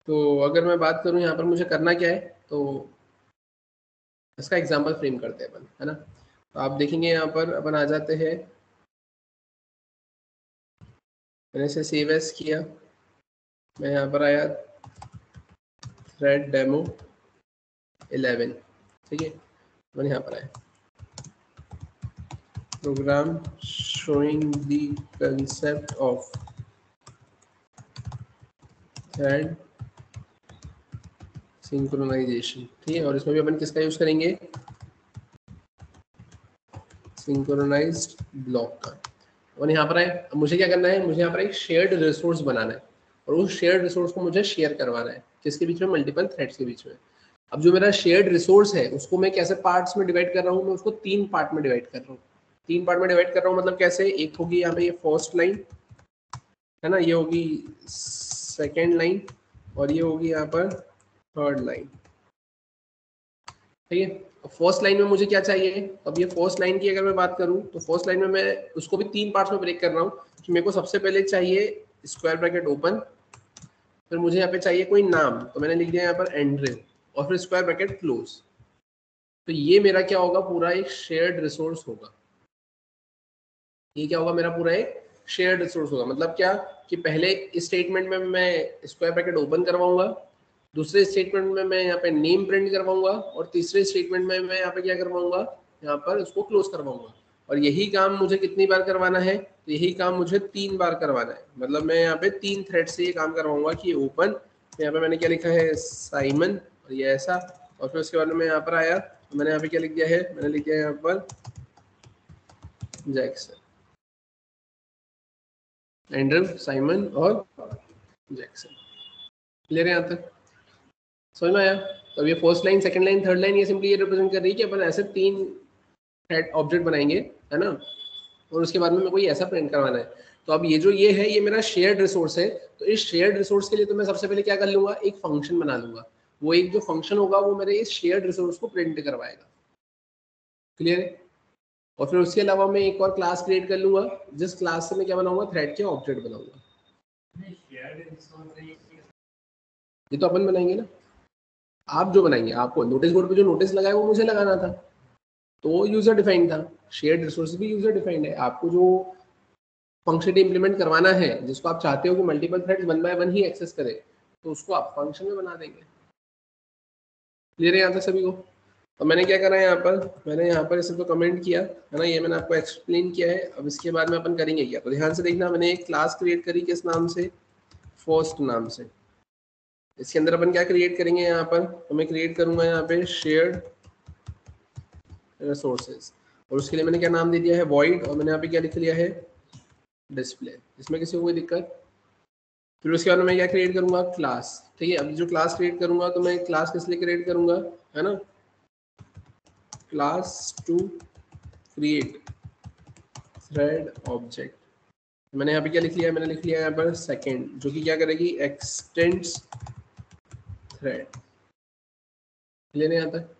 तो अगर मैं बात करूँ यहाँ पर मुझे करना क्या है, तो इसका एग्जाम्पल फ्रेम करते हैं अपन, है ना। तो आप देखेंगे यहाँ पर अपन आ जाते हैं, मैंने इसे सेव एज किया, मैं यहाँ पर आया थ्रेड डेमो 11, ठीक है, मैंने यहाँ पर आया program showing the concept of thread synchronization, ठीक है, और इसमें भी अपन किसका यूज करेंगे, सिंक्रोनाइज्ड ब्लॉक का। और यहाँ पर आए, अब मुझे क्या करना है, मुझे यहाँ पर एक शेयर्ड रिसोर्स बनाना है और उस शेयर्ड रिसोर्स को मुझे शेयर करवाना है, किसके बीच में, मल्टीपल थ्रेड्स के बीच में। अब जो मेरा शेयर्ड रिसोर्स है उसको मैं कैसे पार्ट्स में डिवाइड कर रहा हूँ, मैं उसको 3 पार्ट में डिवाइड कर रहा हूँ। 3 पार्ट में डिवाइड कर रहा हूँ मतलब कैसे, एक होगी यहाँ पे ये फर्स्ट लाइन, है ना, ये होगी सेकेंड लाइन और ये होगी यहाँ पर थर्ड लाइन, ठीक है। फर्स्ट लाइन में मुझे क्या चाहिए, अब ये फर्स्ट लाइन की अगर मैं बात करूं तो फर्स्ट लाइन में मैं उसको भी 3 पार्ट्स में ब्रेक कर रहा हूँ कि मेरे को सबसे पहले चाहिए स्क्वायर ब्रैकेट ओपन, फिर मुझे यहाँ पे चाहिए कोई नाम, तो मैंने लिख दिया यहाँ पर एंड्रे, और फिर स्क्वायर ब्रैकेट क्लोज। तो ये मेरा क्या होगा, पूरा एक शेयर्ड रिसोर्स होगा। ये क्या होगा, मेरा पूरा एक शेयर्ड रिसोर्स होगा। मतलब क्या कि पहले स्टेटमेंट में मैं स्क्वायर ब्रैकेट ओपन करवाऊंगा, दूसरे स्टेटमेंट में मैं यहाँ पे नेम प्रिंट करवाऊंगा और तीसरे स्टेटमेंट में मैं यहाँ पे क्या करवाऊंगा, यहाँ पर उसको क्लोज करवाऊंगा। और यही काम मुझे कितनी बार करवाना है, तो यही काम मुझे 3 बार करवाना है। मतलब मैं यहाँ पे 3 थ्रेड से ये काम करवाऊंगा कि ओपन, यहाँ पे मैंने क्या लिखा है, साइमन, और ये ऐसा, और फिर उसके बाद में यहाँ पर आया, तो मैंने यहाँ पे क्या लिख दिया है, मैंने लिख दिया यहाँ पर जैक्सन, एंड्रू, साइमन और जैक्सन। क्लियर है यहाँ तक, समझ में आया? तो ये first line, second line, third line, ये सिंपली ये रिप्रेजेंट कर रही है कि अपन ऐसे 3 थ्रेड ऑब्जेक्ट बनाएंगे, है ना, और उसके बाद में मेरे को ये ऐसा प्रिंट करवाना है। तो अब ये जो ये है, ये मेरा शेयर्ड रिसोर्स है। तो इस शेयर्ड रिसोर्स के लिए तो मैं सबसे पहले क्या कर लूंगा, एक फंक्शन बना लूंगा। वो एक जो फंक्शन होगा वो मेरे इस शेयर्ड रिसोर्स को प्रिंट करवाएगा। क्लियर है? और फिर उसके अलावा मैं एक और क्लास क्रिएट कर लूंगा, जिस क्लास से मैं क्या बनाऊंगा, थ्रेड के ऑब्जेक्ट बनाऊंगा। ये तो अपन बनाएंगे ना, आप जो बनाएंगे, आपको नोटिस बोर्ड पे जो नोटिस लगाए वो मुझे लगाना था, तो यूजर डिफाइंड था। शेयर्ड रिसोर्स भी यूजर डिफाइंड है। आपको जो फंक्शन इंप्लीमेंट करवाना है, जिसको आप चाहते हो कि मल्टीपल थ्रेड्स 1 बाय 1 ही एक्सेस करे, तो उसको आप फंक्शन में बना देंगे। क्लियर है यहाँ तक सभी को? तो मैंने क्या करा है यहाँ पर, मैंने यहाँ पर इसे तो कमेंट किया है ना, ये मैंने आपको एक्सप्लेन किया है। अब इसके बाद में अपन करेंगे क्या, तो ध्यान से देखना, मैंने एक क्लास क्रिएट करी किस नाम से, फर्स्ट नाम से। इसके अंदर अपन क्या क्रिएट करेंगे यहाँ पर, तो मैं क्रिएट करूंगा यहाँ पे शेयर्ड रिसोर्सेज, और उसके लिए मैंने क्या नाम दे दिया है, वॉइड, और मैंने यहाँ पे क्या लिख लिया है, डिस्प्ले। इसमें किसी को कोई दिक्कत? फिर उसके बाद मैं क्या क्रिएट करूंगा, क्लास। ठीक है, अब जो क्लास क्रिएट करूंगा तो मैं क्लास किस लिए क्रिएट करूंगा, है ना, class to create thread object. मैंने यहाँ पे क्या लिख लिया है, मैंने लिख लिया है यहाँ पर सेकेंड, जो कि क्या करेगी, एक्सटेंड्स थ्रेड। क्लियर है यहाँ तक।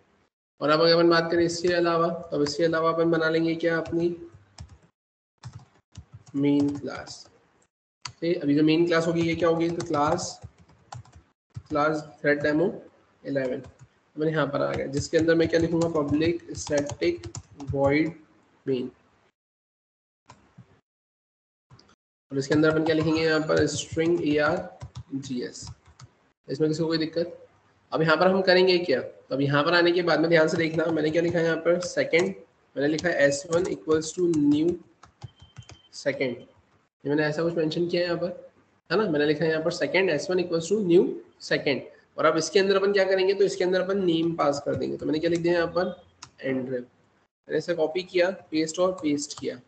और अब अगर अपन बात करें इसके अलावा, तो इसके अलावा अपन बना लेंगे क्या, अपनी मेन क्लास। ठीक है, अभी जो मेन क्लास होगी ये क्या होगी, तो क्लास थ्रेड डेमो 11 मैंने यहाँ पर आ गया, जिसके अंदर मैं क्या लिखूंगा, पब्लिक स्टैटिक वॉइड मेन। और इसके अंदर अपन क्या लिखेंगे यहाँ पर, स्ट्रिंग args। इसमें किसी को कोई दिक्कत। अब यहाँ पर हम करेंगे क्या, तो अब यहाँ पर आने के बाद में ध्यान से देखना, मैंने क्या लिखा है यहाँ पर, सेकेंड, मैंने लिखा है s1 equals to new second. मैंने ऐसा कुछ मेंशन किया है यहाँ पर, है ना, मैंने लिखा है यहाँ पर second s1 equals to new second. और अब इसके अंदर अपन क्या करेंगे, तो इसके अंदर अपन नेम पास कर देंगे। तो मैंने क्या लिख दिया यहाँ पर, एंड्रिव। मैंने इसे कॉपी किया, पेस्ट और पेस्ट किया।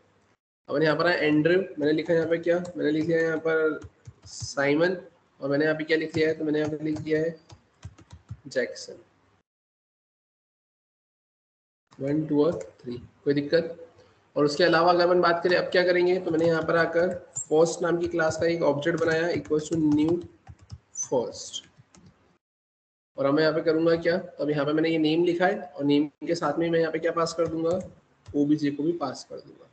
अब यहाँ पर है एंड्रिव, मैंने लिखा है यहाँ पे क्या, मैंने लिख दिया यहाँ पर साइमन। और मैंने यहाँ पे क्या लिख लिया है, तो मैंने यहाँ पे लिख दिया है जैक्सन 1 2 और 3। कोई दिक्कत। और उसके अलावा अगर अपन बात करें अब क्या करेंगे, तो मैंने यहाँ पर आकर फर्स्ट नाम की क्लास का एक ऑब्जेक्ट बनाया इक्वल्स टू न्यू फर्स्ट। और अब मैं यहाँ पे करूँगा क्या, तो अब यहाँ पे मैंने ये नेम लिखा है, और नेम के साथ में मैं यहाँ पे क्या पास कर दूंगा, ओबीजे को भी पास कर दूंगा।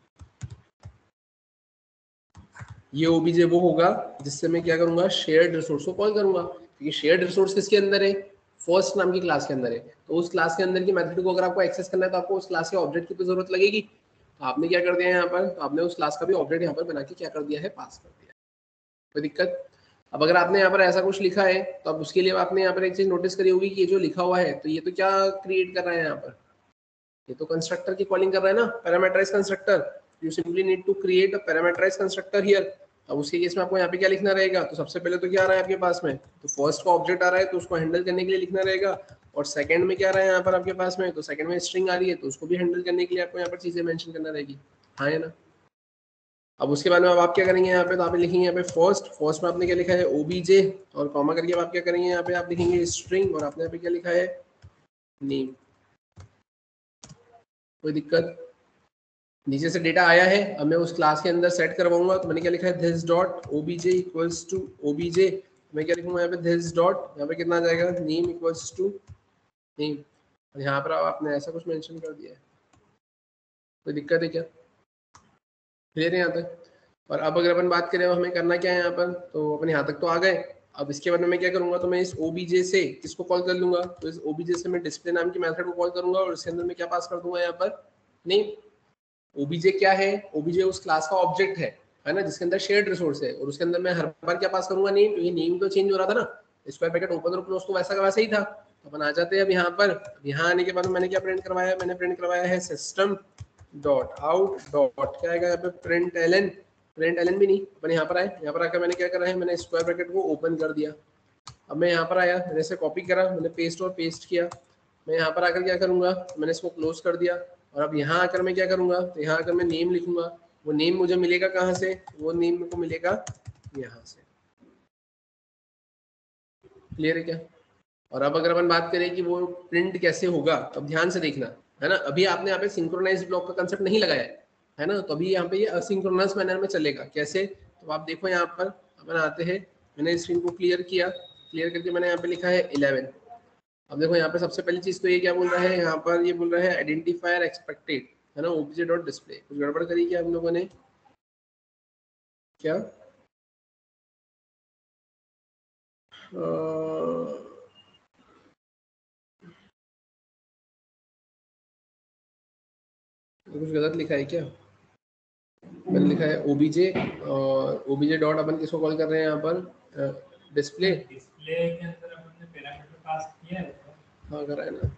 ये ओबीजे वो होगा जिससे मैं क्या करूंगा, शेयर्ड रिसोर्स को कॉल करूंगा, क्योंकि शेयर्ड रिसोर्स किसके अंदर है, फर्स्ट नाम की क्लास के अंदर है। तो उस क्लास के अंदर की मेथड को अगर आपको एक्सेस करना है तो आपको उस क्लास के ऑब्जेक्ट की तो जरूरत लगेगी। तो आपने क्या कर दिया यहाँ पर, तो आपने उस क्लास का भी ऑब्जेक्ट यहाँ पर बना के क्या कर दिया है, पास कर दिया। कोई दिक्कत। अब अगर आपने यहाँ पर ऐसा कुछ लिखा है, तो अब उसके लिए आपने यहाँ पर एक चीज नोटिस करी होगी कि ये जो लिखा हुआ है, तो ये तो क्या क्रिएट कर रहा है यहाँ पर, ये तो कंस्ट्रक्टर की कॉलिंग कर रहा है ना, parameterize constructor. You simply need to create a parameterize constructor here. अब उसके केस में आपको यहाँ पे क्या लिखना रहेगा, तो सबसे पहले तो क्या आ रहा है आपके पास में, तो फर्स्ट का ऑब्जेक्ट आ रहा है तो उसको हैंडल करने के लिए लिखना रहेगा। और सेकंड में क्या आ रहा है यहाँ पर आपके पास में, तो सेकंड में स्ट्रिंग आ रही है, तो उसको भी हैंडल करने के लिए आपको यहाँ पर चीजें मेंशन करना रहेगी। हाँ है ना। अब उसके बाद में अब आप क्या करेंगे यहाँ पे, तो आप लिखेंगे यहाँ पे फर्स्ट में आपने क्या लिखा है, ओबीजे, और कॉमा करके अब आप क्या करेंगे यहाँ पे, आप लिखेंगे स्ट्रिंग, और आपने यहाँ पे क्या लिखा है, नेम। कोई दिक्कत। नीचे से डेटा आया है, अब मैं उस क्लास के अंदर सेट करवाऊंगा। तो मैंने क्या लिखा है, this dot OBJ equals to OBJ. मैं क्या लिखूंगा यहाँ पे, दिस डॉट, यहाँ पे कितना आ जाएगा, नेम इक्वल्स टू नेम। और यहाँ पर आपने ऐसा कुछ मेंशन कर दिया है। कोई दिक्कत है क्या, क्लियर है यहाँ तक। और अब अगर अपन बात करें हमें करना क्या है यहाँ पर, तो अपन यहाँ तक तो आ गए। अब इसके बाद में मैं क्या करूंगा, तो मैं इस ओबीजे से किसको कॉल कर लूंगा, तो इस ओबीजे से मैं डिस्प्ले नाम की मेथड को कॉल करूंगा, और इसके अंदर मैं क्या पास कर दूंगा यहाँ पर, नेम। ओबीजे क्या है, ओबीजे उस क्लास का ऑब्जेक्ट है ना, जिसके अंदर शेयर्ड रिसोर्स है, और उसके अंदर मैं हर बार क्या पास करूंगा, नेम। तो ये नेम तो चेंज हो रहा था ना, स्क्वायर ब्रैकेट ओपन और क्लोज तो वैसा का वैसा ही था। तो अपन आ जाते हैं अब यहाँ पर। यहाँ आने के बाद मैंने क्या प्रिंट करवाया है, मैंने प्रिंट करवाया है सिस्टम डॉट आउट डॉट क्या आएगा यहाँ पे, प्रिंट एलन भी नहीं, अपन यहाँ पर आए, यहाँ पर आकर मैंने क्या करा है, मैंने स्क्वायर ब्रैकेट को ओपन कर दिया। अब मैं यहाँ पर आया, मैंने इसे कॉपी करा, मैंने पेस्ट और पेस्ट किया। मैं यहाँ पर आकर क्या करूंगा, मैंने इसको क्लोज कर दिया। और अब यहाँ आकर मैं क्या करूंगा, तो यहाँ आकर मैं नेम लिखूंगा। वो नेम मुझे मिलेगा कहाँ से, वो नेम मेरे को मिलेगा यहाँ से। क्लियर है क्या। और अब अगर अपन बात करें कि वो प्रिंट कैसे होगा, तो अब ध्यान से देखना, है ना। अभी आपने यहाँ पे सिंक्रोनाइज ब्लॉक का कंसेप्ट नहीं लगाया है ना, तो अभी यहाँ पे ये असिंक्रोनस मैनर में चलेगा। कैसे, तो आप देखो यहाँ पर अपन आते हैं, मैंने स्क्रीन को क्लियर किया, क्लियर करके मैंने यहाँ पे लिखा है 11। अब देखो यहाँ पे सबसे पहली चीज तो ये क्या बोल रहा है, यहाँ पर ये बोल रहा है आइडेंटिफायर एक्सपेक्टेड, है ना, ओबीजे डॉट डिस्प्ले। कुछ गड़बड़ करी क्या हम लोगों ने, क्या कुछ गलत लिखा है क्या। मैंने लिखा है ओबीजे, और ओबीजे डॉट अपन किसको कॉल कर रहे हैं यहाँ पर, डिस्प्ले। डिस्प्ले के अंदर अपन ने पैरामीटर पास किया है तो हाँ करा है ना।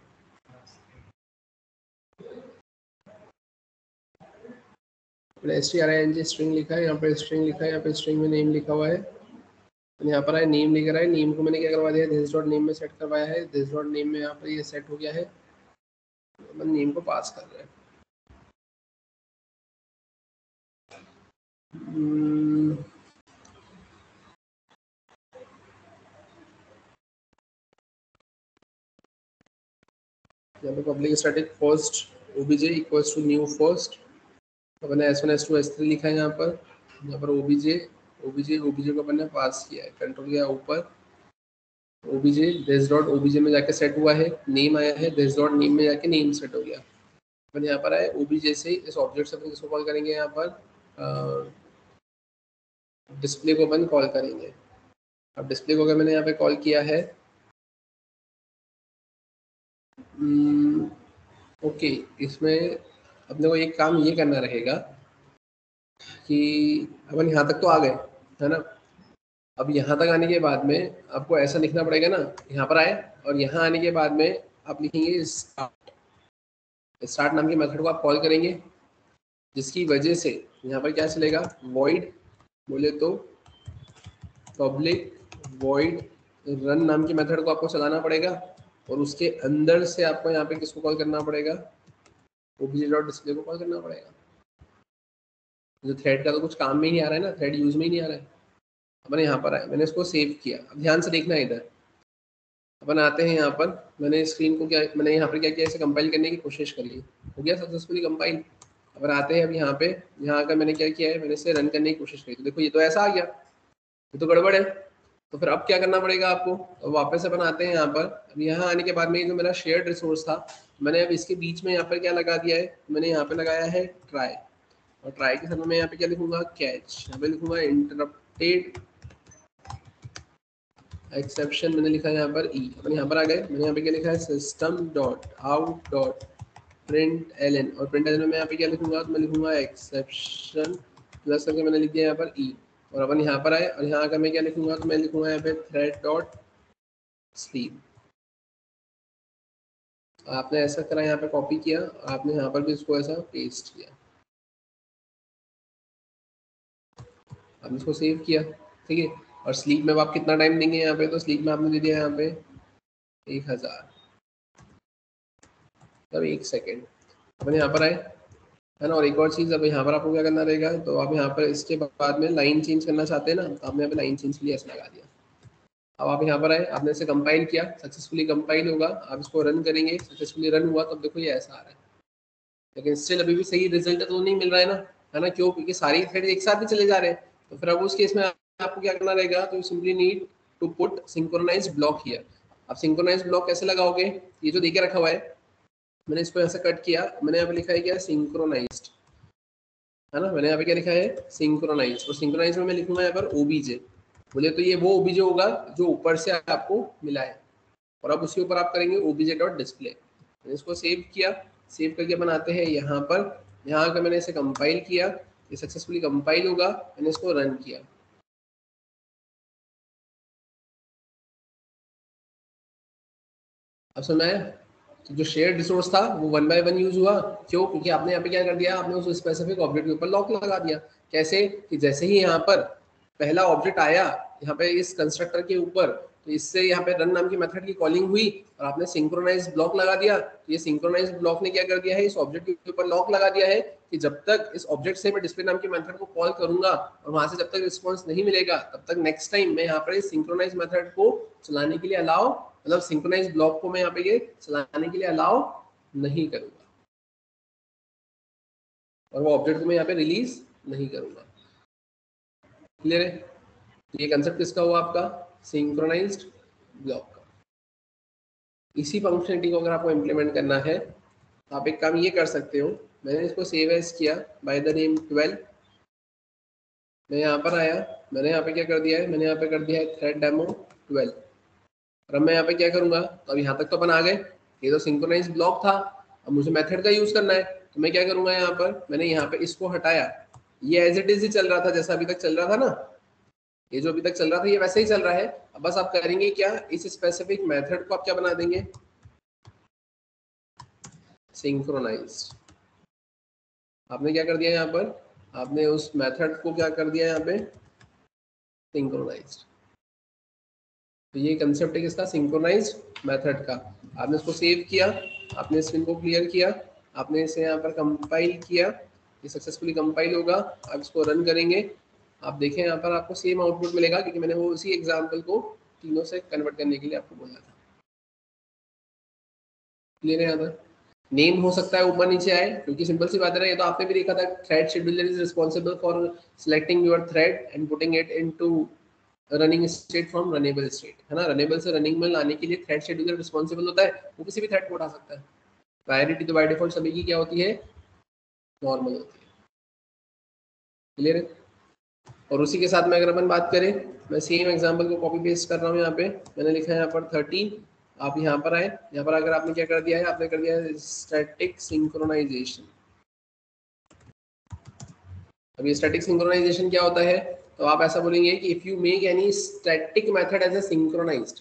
मैंने string स्ट्रिंग लिखा है, यहाँ पे स्ट्रिंग लिखा है, यहाँ पे स्ट्रिंग में नेम लिखा हुआ है। यहाँ पर आए, नेम लिख रहा है, नेम को मैंने क्या करवा दिया, दिस डॉट नेम में सेट करवाया है। दिस डॉट नेम में यहाँ पर ये सेट हो गया है, अपन नेम को पास कर रहे हैं। यहाँ पे public static first OBJ equals to new first, अपन ने s1 s2 s3 लिखा है यहाँ पर ओबीजे ओबीजे को अपन ने पास किया है, कंट्रोल किया ऊपर ओबीजे दिस डॉट ओबीजे में जाके सेट हुआ है, नेम आया है दिस डॉट नेम में जाके नेम सेट हो गया। अपन यहाँ पर आए ओबीजे से इस ऑब्जेक्ट से अपन किसको कॉल करेंगे, यहाँ पर डिस्प्ले को अपन कॉल करेंगे। अब डिस्प्ले को अगर मैंने यहाँ पे कॉल किया है ओके, इसमें अपने को एक काम ये करना रहेगा कि अपन यहाँ तक तो आ गए है ना। अब यहाँ तक आने के बाद में आपको ऐसा लिखना पड़ेगा ना, यहाँ पर आए और यहाँ आने के बाद में आप लिखेंगे स्टार्ट नाम के मेथड को आप कॉल करेंगे, जिसकी वजह से यहाँ पर क्या चलेगा, वॉइड बोले तो पब्लिक वॉइड रन नाम के मेथड को आपको चलाना पड़ेगा और उसके अंदर से आपको यहाँ पे किसको कॉल करना पड़ेगा, obj.display को कॉल करना पड़ेगा। जो थ्रेड का तो कुछ काम में ही नहीं आ रहा है ना, थ्रेड यूज में ही नहीं आ रहा है। अपन यहाँ पर आए, मैंने इसको सेव किया, अब ध्यान से देखना है इधर। अपन आते हैं यहाँ पर, मैंने स्क्रीन को क्या, मैंने यहाँ पर क्या किया, इसे कंपाइल करने की कोशिश कर ली, हो गया सक्सेसफुली कंपाइल। अब आते हैं अब यहाँ पे, यहाँ आकर मैंने क्या किया है, मैंने इसे रन करने की कोशिश करी, तो देखो ये तो ऐसा आ गया, ये तो गड़बड़ है। तो फिर अब क्या करना पड़ेगा आपको, अब वापस अपन आते हैं यहाँ पर। अब यहाँ आने के बाद में जो मेरा शेयर्ड रिसोर्स था, मैंने अब इसके बीच में यहाँ पर क्या लगा दिया है, मैंने यहाँ पे लगाया है ट्राई, और ट्राई के समय में यहाँ पे क्या लिखूंगा, कैच, यहाँ पे लिखूंगा इंटरप्टेड एक्सेप्शन, मैंने लिखा है यहाँ पर ई। अपन यहाँ पर आ गए, मैंने यहाँ पे क्या लिखा है, system dot out dot print L N, और प्रिंट एल में मैं यहाँ पे क्या लिखूंगा, तो मैं लिखूंगा एक्सेप्शन प्लस करके मैंने लिख दिया यहाँ पर ई। और अपन यहाँ पर आए और यहाँ आकर मैं क्या लिखूंगा, तो मैं लिखूंगा यहाँ पे थ्रेड डॉट स्लीप। आपने ऐसा करा, यहाँ पे कॉपी किया, आपने यहाँ पर भी इसको ऐसा पेस्ट किया, आपने इसको सेव किया, ठीक है। और स्लीप में आप कितना टाइम देंगे यहाँ पे, तो स्लीप में आपने दे दिया यहाँ पे 1000, मतलब 1 सेकेंड। अपन यहाँ पर आए है ना, और एक और चीज़, अब यहाँ पर आपको क्या करना रहेगा, तो आप यहाँ पर इसके बाद में लाइन चेंज करना चाहते हैं ना, तो आपने यहाँ पे लाइन चेंज के लिए ऐसा लगा दिया। अब आप यहाँ पर आए, आपने इसे कंपाइल किया, सक्सेसफुली कंपाइल होगा, आप इसको रन करेंगे, सक्सेसफुली रन हुआ, तब देखो ये ऐसा आ रहा है, लेकिन स्टिल अभी भी सही रिजल्ट तो नहीं मिल रहा है ना, है ना, क्यों, क्योंकि सारी थ्रेड एक साथ ही चले जा रहे हैं। तो फिर अब उस केस में आपको क्या करना रहेगा, तो simply need to put synchronize block here. अब सिंक्रोनाइज ब्लॉक कैसे लगाओगे, ये जो देके रखा हुआ है, मैंने इसको ऐसा कट किया, मैंने यहाँ पे लिखा है क्या, सिंक्रोनाइज्ड, है ना, मैंने यहाँ पे क्या लिखा है, सिंक्रोनाइज, और सिंक्रोनाइज में मैं लिखूंगा यहाँ पर ओबीजे, बोले तो ये वो ओबीजे होगा जो ऊपर से आपको मिला है, और अब उसके ऊपर आप करेंगे ओबीजे डॉट डिस्प्ले। मैंने इसको सेव किया, सेव करके बनाते हैं यहाँ पर, यहाँ आकर मैंने इसे कंपाइल किया, ये सक्सेसफुली कंपाइल होगा, मैंने इसको रन किया। अब समझ आया, तो जो शेयर रिसोर्स था वो 1 बाय 1 यूज हुआ, क्यों, क्योंकि आपने यहाँ पे क्या कर दिया, आपने उस स्पेसिफिक ऑब्जेक्ट के ऊपर लॉक लगा दिया। कैसे, कि जैसे ही यहाँ पर पहला ऑब्जेक्ट आया यहाँ पे इस कंस्ट्रक्टर के ऊपर, तो इससे यहाँ पे रन नाम की मेथड की कॉलिंग हुई और आपने सिंक्रोनाइज ब्लॉक लगा दिया। ये सिंक्रोनाइज ब्लॉक ने क्या कर दिया है, इस ऑब्जेक्ट के ऊपर लॉक लगा दिया है कि जब तक इस ऑब्जेक्ट से मैं डिस्प्ले नाम की मेथड को कॉल करूंगा और वहां से जब तक रिस्पॉन्स नहीं मिलेगा, तब तक नेक्स्ट टाइम मैं यहाँ पर इस सिंक्रोनाइज मेथड को चलाने के लिए अलाउ, मतलब सिंक्रोनाइज ब्लॉक को मैं यहाँ पे ये चलाने के लिए अलाउ नहीं करूंगा, और वो ऑब्जेक्ट को मैं यहाँ पे रिलीज नहीं करूंगा। क्लियर है, ये कंसेप्ट किसका हुआ, आपका सिंक्रोनाइज्ड ब्लॉक का। इसी फंक्शनलिटी को अगर आपको इम्प्लीमेंट करना है, तो आप एक काम ये कर सकते हो, मैंने इसको सेव एज किया बाय द नेम 12, मैं यहाँ पर आया, मैंने यहाँ पे क्या कर दिया है, मैंने यहाँ पे कर दिया है थ्रेड डेमो 12। और अब मैं यहाँ पे क्या करूंगा, तो अब यहाँ तक तो अपन आ गए, ये तो सिंक्रोनाइज ब्लॉक था, अब मुझे मेथड का यूज करना है, तो मैं क्या करूंगा, यहाँ पर मैंने यहाँ पे इसको हटाया, ये एज इट इज ही चल रहा था, जैसा अभी तक चल रहा था ना, ये जो अभी तक चल रहा था ये वैसे ही चल रहा है। अब बस आप करेंगे क्या, इस स्पेसिफिक मेथड को आप क्या बना देंगे, सिंक्रोनाइज्ड। आपने क्या कर दिया यहाँ पर, आपने उस मेथड को क्या कर दिया यहाँ पे, सिंक्रोनाइज्ड। तो ये कंसेप्ट है किसका, सिंक्रोनाइज्ड मेथड का। आपने इसको सेव किया, आपने स्क्रीन को क्लियर किया, आपने इसे यहाँ पर कंपाइल किया, ये सक्सेसफुली कंपाइल होगा, आप इसको रन करेंगे, आप देखें यहाँ पर आपको सेम आउटपुट मिलेगा, क्योंकि मैंने वो उसी एग्जाम्पल को तीनों से कन्वर्ट करने के लिए आपको बोला था। क्लियर है यहाँ तक? नेम हो सकता है ऊपर नीचे आए, क्योंकि सिंपल सी बात है ना, ये तो आपने भी देखा था, thread scheduler is responsible for selecting your thread and putting it into running state from runnable state, है ना। रनेबल से रनिंग में लाने के लिए थ्रेड शेड्यूलर रिस्पॉन्सिबल होता है, वो किसी भी थ्रेड को उठा सकता है। प्रायोरिटी तो बाय डिफॉल्ट सभी की क्या होती है, नॉर्मल होती है। क्लियर है? और उसी के साथ में अगर अपन बात करें, मैं सेम एग्जांपल को कॉपी पेस्ट कर रहा हूँ, यहाँ पे मैंने लिखा है यहाँ पर 13, आप यहाँ पर आए, यहाँ पर अगर आपने क्या कर दिया है, आपने कर दिया है स्टैटिक सिंक्रोनाइजेशन। अब ये स्टैटिक सिंक्रोनाइजेशन क्या होता है, तो आप ऐसा बोलेंगे कि if you make any static method as a synchronized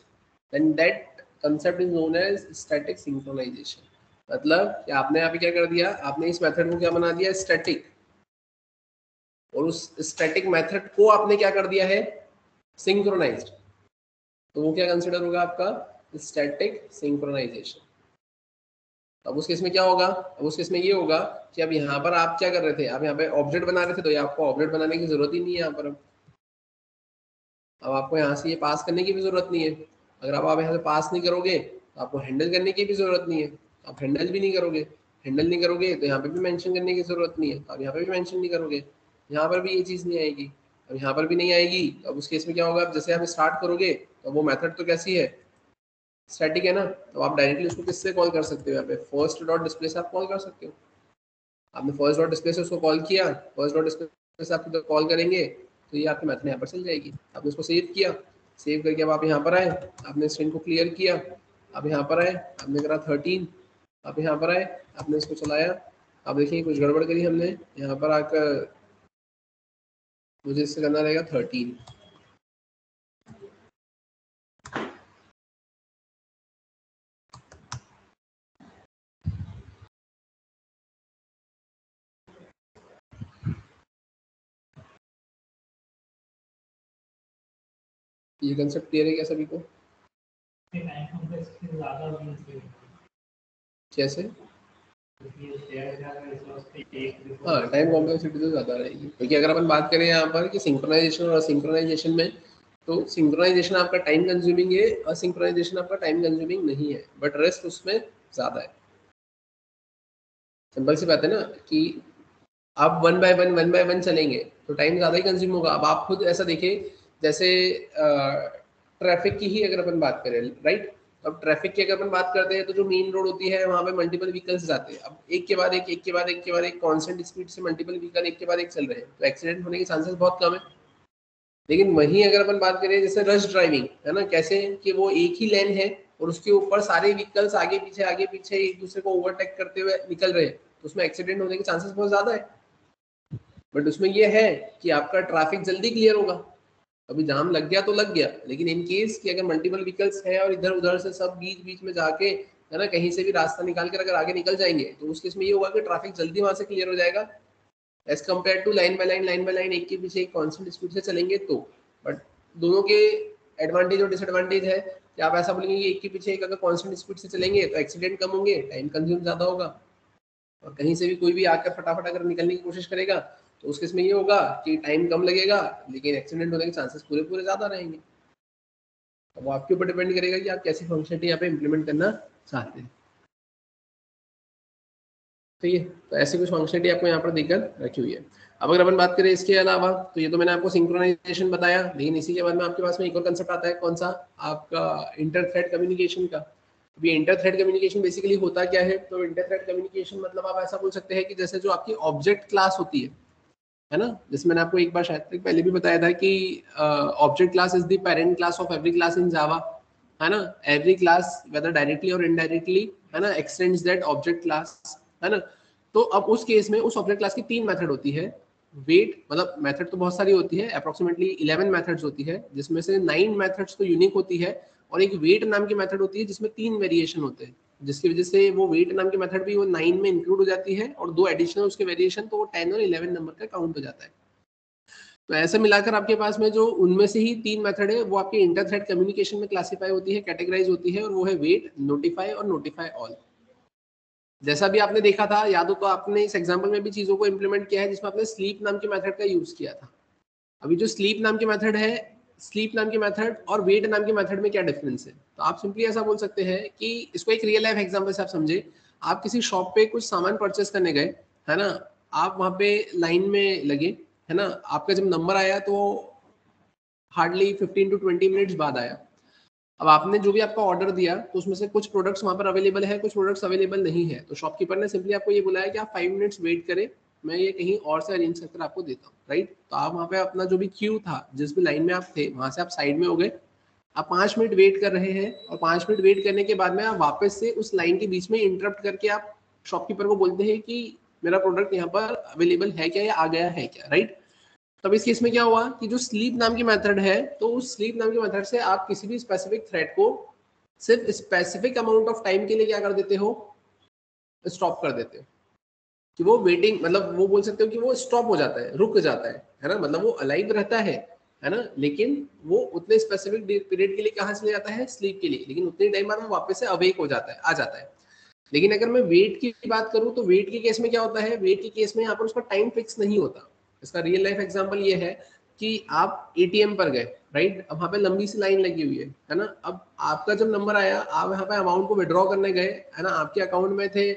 then that concept is known as static synchronization. मतलब कि आपने यहाँ पे क्या कर दिया, आपने इस मेथड को क्या बना दिया, स्टैटिक, और उस स्टैटिक मेथड को आपने क्या कर दिया है, सिंक्रोनाइज्ड, तो वो क्या कंसिडर होगा आपका, स्टैटिक सिंक्रोनाइजेशन। अब उस केस में क्या होगा, अब उस केस में ये होगा कि अब यहाँ पर आप क्या कर रहे थे, आप यहाँ पे ऑब्जेक्ट बना रहे थे, तो ये आपको ऑब्जेक्ट बनाने की जरूरत ही नहीं है यहाँ पर। अब आपको यहाँ से ये पास करने की भी जरूरत नहीं है। अगर आप यहाँ से पास नहीं करोगे तो आपको हैंडल करने की भी जरूरत नहीं है, आप हैंडल भी नहीं करोगे, हैंडल नहीं करोगे तो यहाँ पे भी मेंशन करने की जरूरत नहीं है, आप यहाँ पे भी मेंशन नहीं करोगे, यहाँ पर भी ये चीज़ नहीं आएगी। अब यहाँ पर भी नहीं आएगी, अब उस केस में क्या होगा, जैसे आप स्टार्ट करोगे तो वो मेथड तो कैसी है, स्टैटिक है ना, तो आप डायरेक्टली उसको किससे कॉल कर सकते हो, यहाँ पे फर्स्ट डॉट डिस्प्ले से आप कॉल कर सकते हो। आपने फर्स्ट डॉट डिस्प्ले से उसको कॉल किया, फर्स्ट डॉट डिस्प्ले से आप कॉल करेंगे तो ये आपके मेथड यहाँ पर चल जाएगी। आपने उसको सेव किया, सेव करके अब आप यहाँ पर आए, आपने स्क्रीन को क्लियर किया, अब यहाँ पर आए, आपने करा 13, आप यहाँ पर आए, आपने इसको चलाया, आप देखिए कुछ गड़बड़ करी हमने, यहाँ पर आकर मुझे इससे करना रहेगा 13। ये कंसेप्ट क्लियर है क्या सभी को? कैसे? हाँ, टाइम कॉम्प्लेक्सिटी तो ज़्यादा रहेगी, क्योंकि अगर अपन बात करें यहाँ पर कि सिंक्रोनाइजेशन और असिंक्रोनाइजेशन में, तो सिंक्रोनाइजेशन आपका टाइम कंज्यूमिंग है, असिंक्रोनाइजेशन आपका टाइम कंज्यूमिंग नहीं है, बट रेस्ट उसमें ज़्यादा है। सिंपल सी बात है ना कि आप वन बाय वन चलेंगे तो टाइम ज़्यादा ही कंज्यूम होगा। अब आप खुद ऐसा देखिए, जैसे ट्रैफिक की ही अगर अपन बात करें, राइट, अब ट्रैफिक की अगर अपन बात करते हैं तो जो मेन रोड होती है वहाँ पे मल्टीपल व्हीकल्स जाते हैं, अब एक के बाद एक, एक के बाद एक के बाद एक कांस्टेंट स्पीड से मल्टीपल व्हीकल एक के बाद एक चल रहे हैं, तो एक्सीडेंट होने के चांसेस बहुत कम है। लेकिन वहीं अगर अपन बात करें जैसे रश ड्राइविंग है ना, कैसे कि वो एक ही लेन है और उसके ऊपर सारे व्हीकल्स आगे पीछे एक दूसरे को ओवरटेक करते हुए निकल रहे हैं, तो उसमें एक्सीडेंट होने के चांसेस बहुत ज्यादा है। बट उसमें ये है कि आपका ट्रैफिक जल्दी क्लियर होगा, अभी जाम लग गया तो लग गया, लेकिन इन केस कि अगर मल्टीपल व्हीकल्स है और इधर उधर से सब बीच बीच में जाके, है ना, कहीं से भी रास्ता निकाल कर अगर आगे निकल जाएंगे तो उस केस में ये होगा कि ट्रैफिक जल्दी वहां से क्लियर हो जाएगा, as compare to line by line एक के पीछे एक कॉन्स्टेंट स्पीड से चलेंगे तो। बट दोनों के एडवांटेज और डिसएडवांटेज है कि आप ऐसा बोलेंगे कि एक के पीछे एक अगर कॉन्स्टेंट स्पीड से चलेंगे तो एक्सीडेंट कम होंगे, टाइम कंज्यूम ज्यादा होगा, और कहीं से भी कोई भी आकर फटाफट अगर निकलने की कोशिश करेगा तो उस केस में ये होगा कि टाइम कम लगेगा लेकिन एक्सीडेंट होने के चांसेस पूरे पूरे ज्यादा रहेंगे। अब वो आपके ऊपर डिपेंड करेगा कि आप कैसी फंक्शनलिटी यहाँ पे इम्प्लीमेंट करना चाहते हैं। ठीक है, तो ऐसी कुछ फंक्शनलिटी आपको यहाँ पर देकर रखी हुई है। अब अगर अपन बात करें इसके अलावा, तो ये तो मैंने आपको सिंक्रोनाइजेशन बताया, लेकिन इसी के बाद में आपके पास में एक और कंसेप्ट आता है, कौन सा, आपका इंटर थ्रेड कम्युनिकेशन का। अभी इंटर थ्रेड कम्युनिकेशन बेसिकली होता क्या है, तो इंटर थ्रेड कम्युनिकेशन मतलब आप ऐसा बोल सकते हैं कि जैसे जो आपकी ऑब्जेक्ट क्लास होती है ना, जैसे मैंने आपको एक बार शायद तक पहले भी बताया था कि object class is the parent class of every class in Java, है ना। एवरी क्लास वेदर डायरेक्टली और इनडायरेक्टली, है ना, एक्सटेंड्स दैट ऑब्जेक्ट क्लास, है ना। तो अब उस केस में उस ऑब्जेक्ट क्लास की 3 मेथड होती है। वेट, मतलब मेथड तो बहुत सारी होती है, अप्रोक्सीमेटली 11 मेथड्स होती है, जिसमें से 9 मेथड्स तो यूनिक होती है, और एक वेट नाम की मेथड होती है जिसमें 3 वेरिएशन होते हैं, जिसकी वजह से वो वेट नाम की मेथड भी वो 9 में इंक्लूड हो जाती है, और 2 एडिशनल उसके वेरिएशन, तो वो 10 और 11 नंबर का काउंट हो जाता है। तो ऐसे मिलाकर आपके पास में जो उनमें से ही 3 मेथड है वो आपके इंटर थ्रेड कम्युनिकेशन में क्लासीफाई होती है, कैटेगराइज होती है, और वो है वेट, नोटिफाई और नोटिफाई ऑल। जैसा भी आपने देखा था, याद हो तो आपने इस एग्जांपल में भी चीजों को इंप्लीमेंट किया है जिसमें आपने स्लीप नाम के मेथड का यूज किया था। अभी जो स्लीप नाम के मेथड है स्लीप नाम की मेथड और वेट नाम की मेथड में क्या डिफरेंस है। तो आप सिंपली ऐसा बोल सकते हैं कि इसको एक रियल लाइफ एग्जांपल से आप समझे। आप किसी शॉप पे कुछ सामान परचेस करने गए, है ना, आप वहाँ पे लाइन में लगे, है ना, आपका जब नंबर आया तो हार्डली 15 to 20 मिनट्स बाद आया। अब आपने जो भी आपका ऑर्डर दिया तो उसमें से कुछ प्रोडक्ट्स वहाँ पर अवेलेबल है, कुछ प्रोडक्ट्स अवेलेबल नहीं है। तो शॉपकीपर ने सिंपली आपको ये बुलाया कि आप 5 मिनट्स वेट करें, मैं ये कहीं और से अरेंज करके आपको देता हूँ, राइट। तो आप वहाँ पे अपना जो भी क्यू था, जिस भी लाइन में आप थे, वहाँ से आप साइड में हो गए, आप 5 मिनट वेट कर रहे हैं और 5 मिनट वेट करने के बाद में आप वापस से उस लाइन के बीच में इंटरप्ट करके आप शॉपकीपर को बोलते हैं कि मेरा प्रोडक्ट यहाँ पर अवेलेबल है क्या या आ गया है क्या, राइट। तब इस केस में क्या हुआ कि जो स्लीप नाम की मेथड है, तो उस स्लीप नाम की मेथड से आप किसी भी स्पेसिफिक थ्रेड को सिर्फ स्पेसिफिक अमाउंट ऑफ टाइम के लिए क्या कर देते हो, स्टॉप कर देते हो। कि वो वेटिंग, मतलब वो बोल सकते हो कि वो स्टॉप हो जाता है, रुक जाता है ना, मतलब वो अलाइव रहता है ना, लेकिन वो उतने स्पेसिफिक पीरियड के लिए कहाँ चले जाता है, स्लीप के लिए, लेकिन उतने टाइम बाद वो वापस से अवेक हो जाता है, आ जाता है। लेकिन अगर मैं वेट की बात करूं तो वेट के केस में क्या होता है, वेट के केस में यहाँ पर उसका टाइम फिक्स नहीं होता। इसका रियल लाइफ एग्जांपल ये है कि आप एटीएम पर गए, राइट, अब वहाँ पे लंबी सी लाइन लगी हुई है ना, अब आपका जब नंबर आया, आप यहाँ पे अमाउंट को विड्रॉ करने गए, है ना, आपके अकाउंट में थे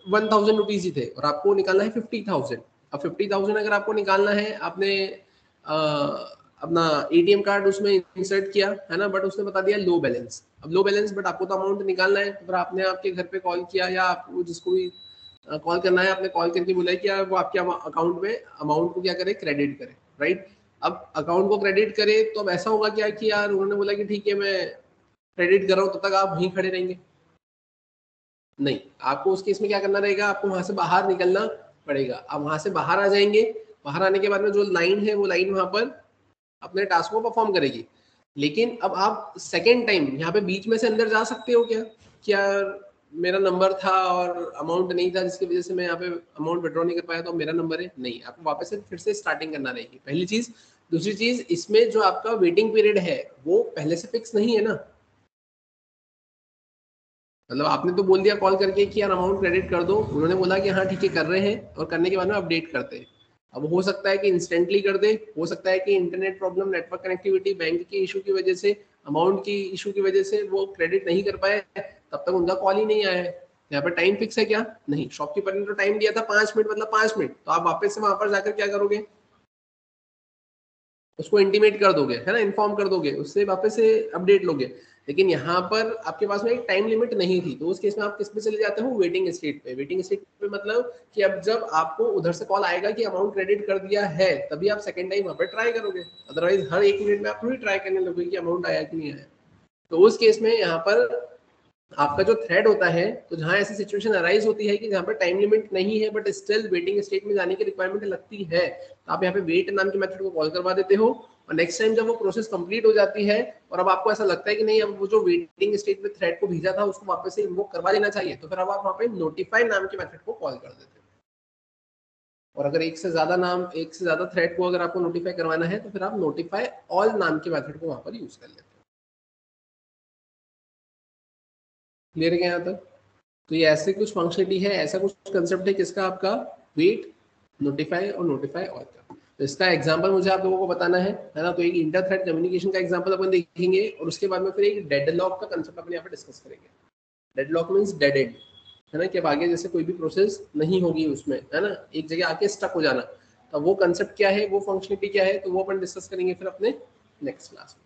1000 रुपीज ही थे और आपको निकालना है 50,000। अब 50,000 अगर आपको निकालना है, आपने अपना एटीएम कार्ड उसमें इंसर्ट किया, है ना, बट उसने बता दिया लो बैलेंस। अब लो बैलेंस, बट आपको तो अमाउंट निकालना है, तो फिर आपने आपके घर पे कॉल किया या आपको जिसको भी कॉल करना है, आपने कॉल करके बोला कि वो आपके अकाउंट में अमाउंट को क्या करे, क्रेडिट करे, राइट। अब अकाउंट को क्रेडिट करे तो अब ऐसा होगा क्या कि यार उन्होंने बोला कि ठीक है मैं क्रेडिट कर रहा हूँ, तब तक आप वहीं खड़े रहेंगे? नहीं, आपको उस केस में क्या करना रहेगा, आपको वहां से बाहर निकलना पड़ेगा। आप वहां से बाहर आ जाएंगे, बाहर आने के बाद में जो लाइन है वो लाइन वहां पर अपने टास्क को परफॉर्म करेगी। लेकिन अब आप सेकेंड टाइम यहाँ पे बीच में से अंदर जा सकते हो क्या, क्या मेरा नंबर था और अमाउंट नहीं था जिसकी वजह से मैं यहाँ पे अमाउंट विड्रॉ नहीं कर पाया, तो मेरा नंबर है नहीं, आपको वापस से फिर से स्टार्टिंग करना रहेगी, पहली चीज। दूसरी चीज, इसमें जो आपका वेटिंग पीरियड है वो पहले से फिक्स नहीं है ना, मतलब आपने तो बोल दिया कॉल करके कि यार अमाउंट क्रेडिट कर दो, उन्होंने बोला कि हाँ ठीक है कर रहे हैं, और करने के बाद में अपडेट करते हैं। अब हो सकता है कि इंस्टेंटली कर दे, हो सकता है कि internet problem, network connectivity, bank के इशू की वजह से, अमाउंट की इशू की वजह से वो क्रेडिट नहीं कर पाए, तब तक उनका कॉल ही नहीं आया है। यहाँ पर टाइम फिक्स है क्या? नहीं। शॉपकीपर ने तो टाइम दिया था 5 मिनट, मतलब 5 मिनट, तो आप वापस से वहां पर जाकर क्या करोगे, उसको इंटीमेट कर दोगे, है ना, इन्फॉर्म कर दोगे, उससे वापस से अपडेट लोगे। लेकिन यहाँ पर आपके पास में एक टाइम लिमिट नहीं थी, तो उस केस में आप किस पे चले जाते हो, वेटिंग स्टेट पे। वेटिंग स्टेट पे मतलब कि अब जब आपको उधर से कॉल आएगा कि अमाउंट क्रेडिट कर दिया है, तभी आप सेकंड टाइम वहां पर ट्राई करोगे, अदरवाइज हर 1 मिनट में आप थोड़ी ट्राई करने लगोगे कि अमाउंट आया कि नहीं आया। तो उस केस में यहाँ पर आपका जो थ्रेड होता है, तो जहां ऐसी सिचुएशन अराइज होती है कि जहां पर टाइम लिमिट नहीं है बट स्टिल वेटिंग स्टेट में जाने की रिक्वायरमेंट लगती है, तो आप यहाँ पे वेट नाम के मेथड को कॉल करवा देते हो, और नेक्स्ट टाइम जब वो प्रोसेस कंप्लीट हो जाती है और अब आपको ऐसा लगता है कि नहीं, अब वो जो वेटिंग स्टेट में थ्रेड को भेजा था उसको वापस से इन्वोक करवा लेना चाहिए, तो फिर अब आप वहाँ पे नोटिफाई नाम के मेथड को कॉल कर देते हो। और अगर एक से ज्यादा थ्रेड को अगर आपको नोटिफाई करवाना है, तो फिर आप नोटिफाई ऑल नाम के मेथड को वहां पर यूज कर लेते हो। क्लियर है क्या यहाँ तक? तो ये ऐसे कुछ फंक्शनलिटी है, ऐसा कुछ कंसेप्ट है किसका, आपका वेट, नोटिफाई और नोटिफाई ऑल का। तो इसका एग्जांपल मुझे आप लोगों को बताना है ना, तो एक इंटर थ्रेड कम्युनिकेशन का एग्जांपल अपन देखेंगे, और उसके बाद में फिर एक डेडलॉक का कंसेप्ट अपन यहाँ पे डिस्कस करेंगे। डेडलॉक मींस डेड एंड, है ना, कि अब आगे जैसे कोई भी प्रोसेस नहीं होगी उसमें, है ना, एक जगह आके स्टक हो जाना। तो वो कंसेप्ट क्या है, वो फंक्शनलिटी क्या है, तो वो अपन डिस्कस करेंगे फिर अपने नेक्स्ट क्लास में,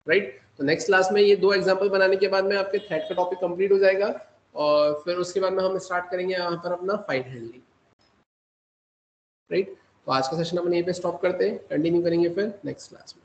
राइट। तो नेक्स्ट क्लास में ये 2 एग्जांपल बनाने के बाद में आपके थ्रेड का टॉपिक कंप्लीट हो जाएगा, और फिर उसके बाद में हम स्टार्ट करेंगे यहाँ पर अपना फाइल हैंडलिंग, राइट। तो आज का सेशन अपन यहीं पे स्टॉप करते हैं, कंटिन्यू करेंगे फिर नेक्स्ट क्लास में।